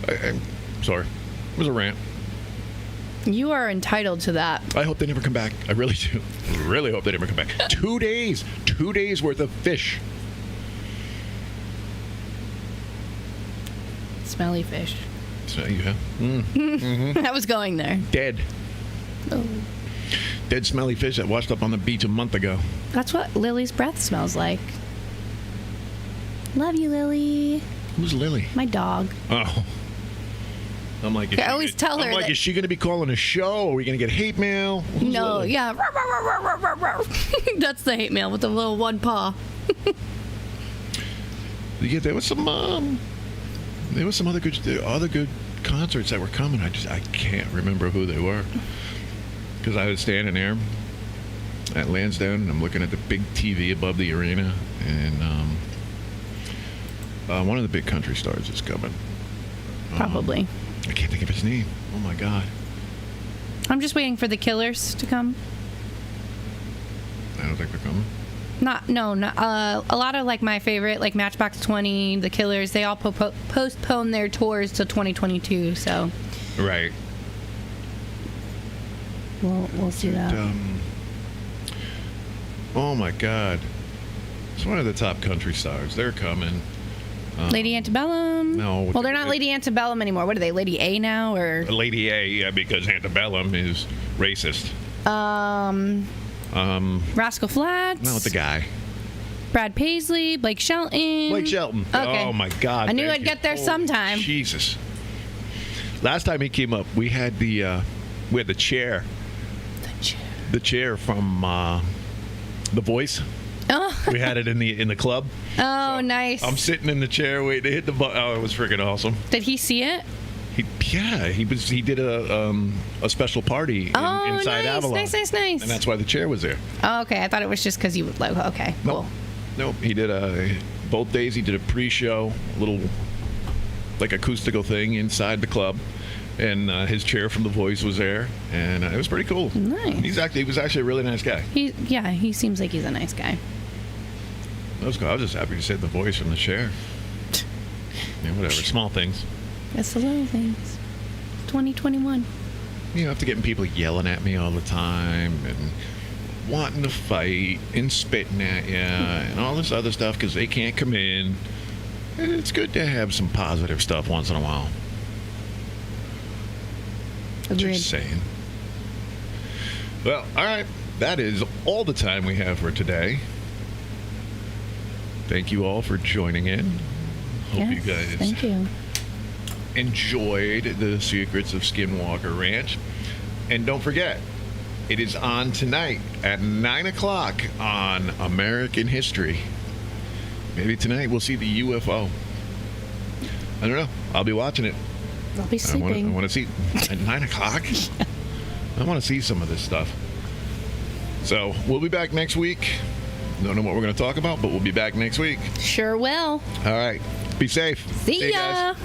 I'm sorry. It was a rant. You are entitled to that. I hope they never come back. I really do. Really hope they never come back. 2 days. 2 days worth of fish. Smelly fish. So you have I was going there. dead. Oh. Dead smelly fish that washed up on the beach a month ago. That's what Lily's breath smells like. Love you, Lily. Who's Lily? My dog. Oh. I'm like, I always tell her I'm like, that- is she going to be calling a show? Are we going to get hate mail? Who's No, Lily? yeah. That's the hate mail with the little one paw. Yeah, there was some other good concerts that were coming. I can't remember who they were. because I was standing there at Lansdowne, and I'm looking at the big TV above the arena, and one of the big country stars is coming. Probably. I can't think of his name. Oh my God. I'm just waiting for the Killers to come. I don't think they're coming. Not a lot of like my favorite, like Matchbox 20, the Killers. They all postpone their tours till 2022. So Right. we'll see that. Oh my God. It's one of the top country stars. They're coming. Lady Antebellum. No. Well, they're not Lady Antebellum anymore. What are they? Lady A now, or Lady A, yeah, because Antebellum is racist. Rascal Flatts? Not the guy. Brad Paisley, Blake Shelton. Blake Shelton. Okay. Oh my God. I knew thank I'd you. get there Oh, sometime. Jesus. Last time he came up, we had the chair. The chair from The Voice. Oh, We had it in the club. oh, nice. I'm sitting in the chair waiting to hit the button. Oh, it was freaking awesome. Did he see it? He did a special party inside nice, Avalon. nice. And that's why the chair was there. Oh, okay. I thought it was just because you would like. Okay, cool. Nope. He did both days. He did a pre-show, little like acoustical thing inside the club, and his chair from The Voice was there, and it was pretty cool. Nice. He was actually a really nice guy. He seems like he's a nice guy. That was cool. I was just happy to see The Voice from the chair. Yeah, whatever. Small things. That's the little things. 2021. You know, after getting people yelling at me all the time and wanting to fight and spitting at you and all this other stuff because they can't come in, it's good to have some positive stuff once in a while. Agreed. Just saying. Well, all right. That is all the time we have for today. Thank you all for joining in. Hope you guys Thank you. enjoyed the secrets of Skinwalker Ranch. And don't forget, it is on tonight at 9 o'clock on American History. Maybe tonight we'll see the UFO. I don't know. I'll be watching it. I'll be sleeping. I want to see at 9 o'clock. I want to see some of this stuff. So we'll be back next week. Don't know what we're going to talk about, but we'll be back next week. Sure will. All right. Be safe. See you ya. guys.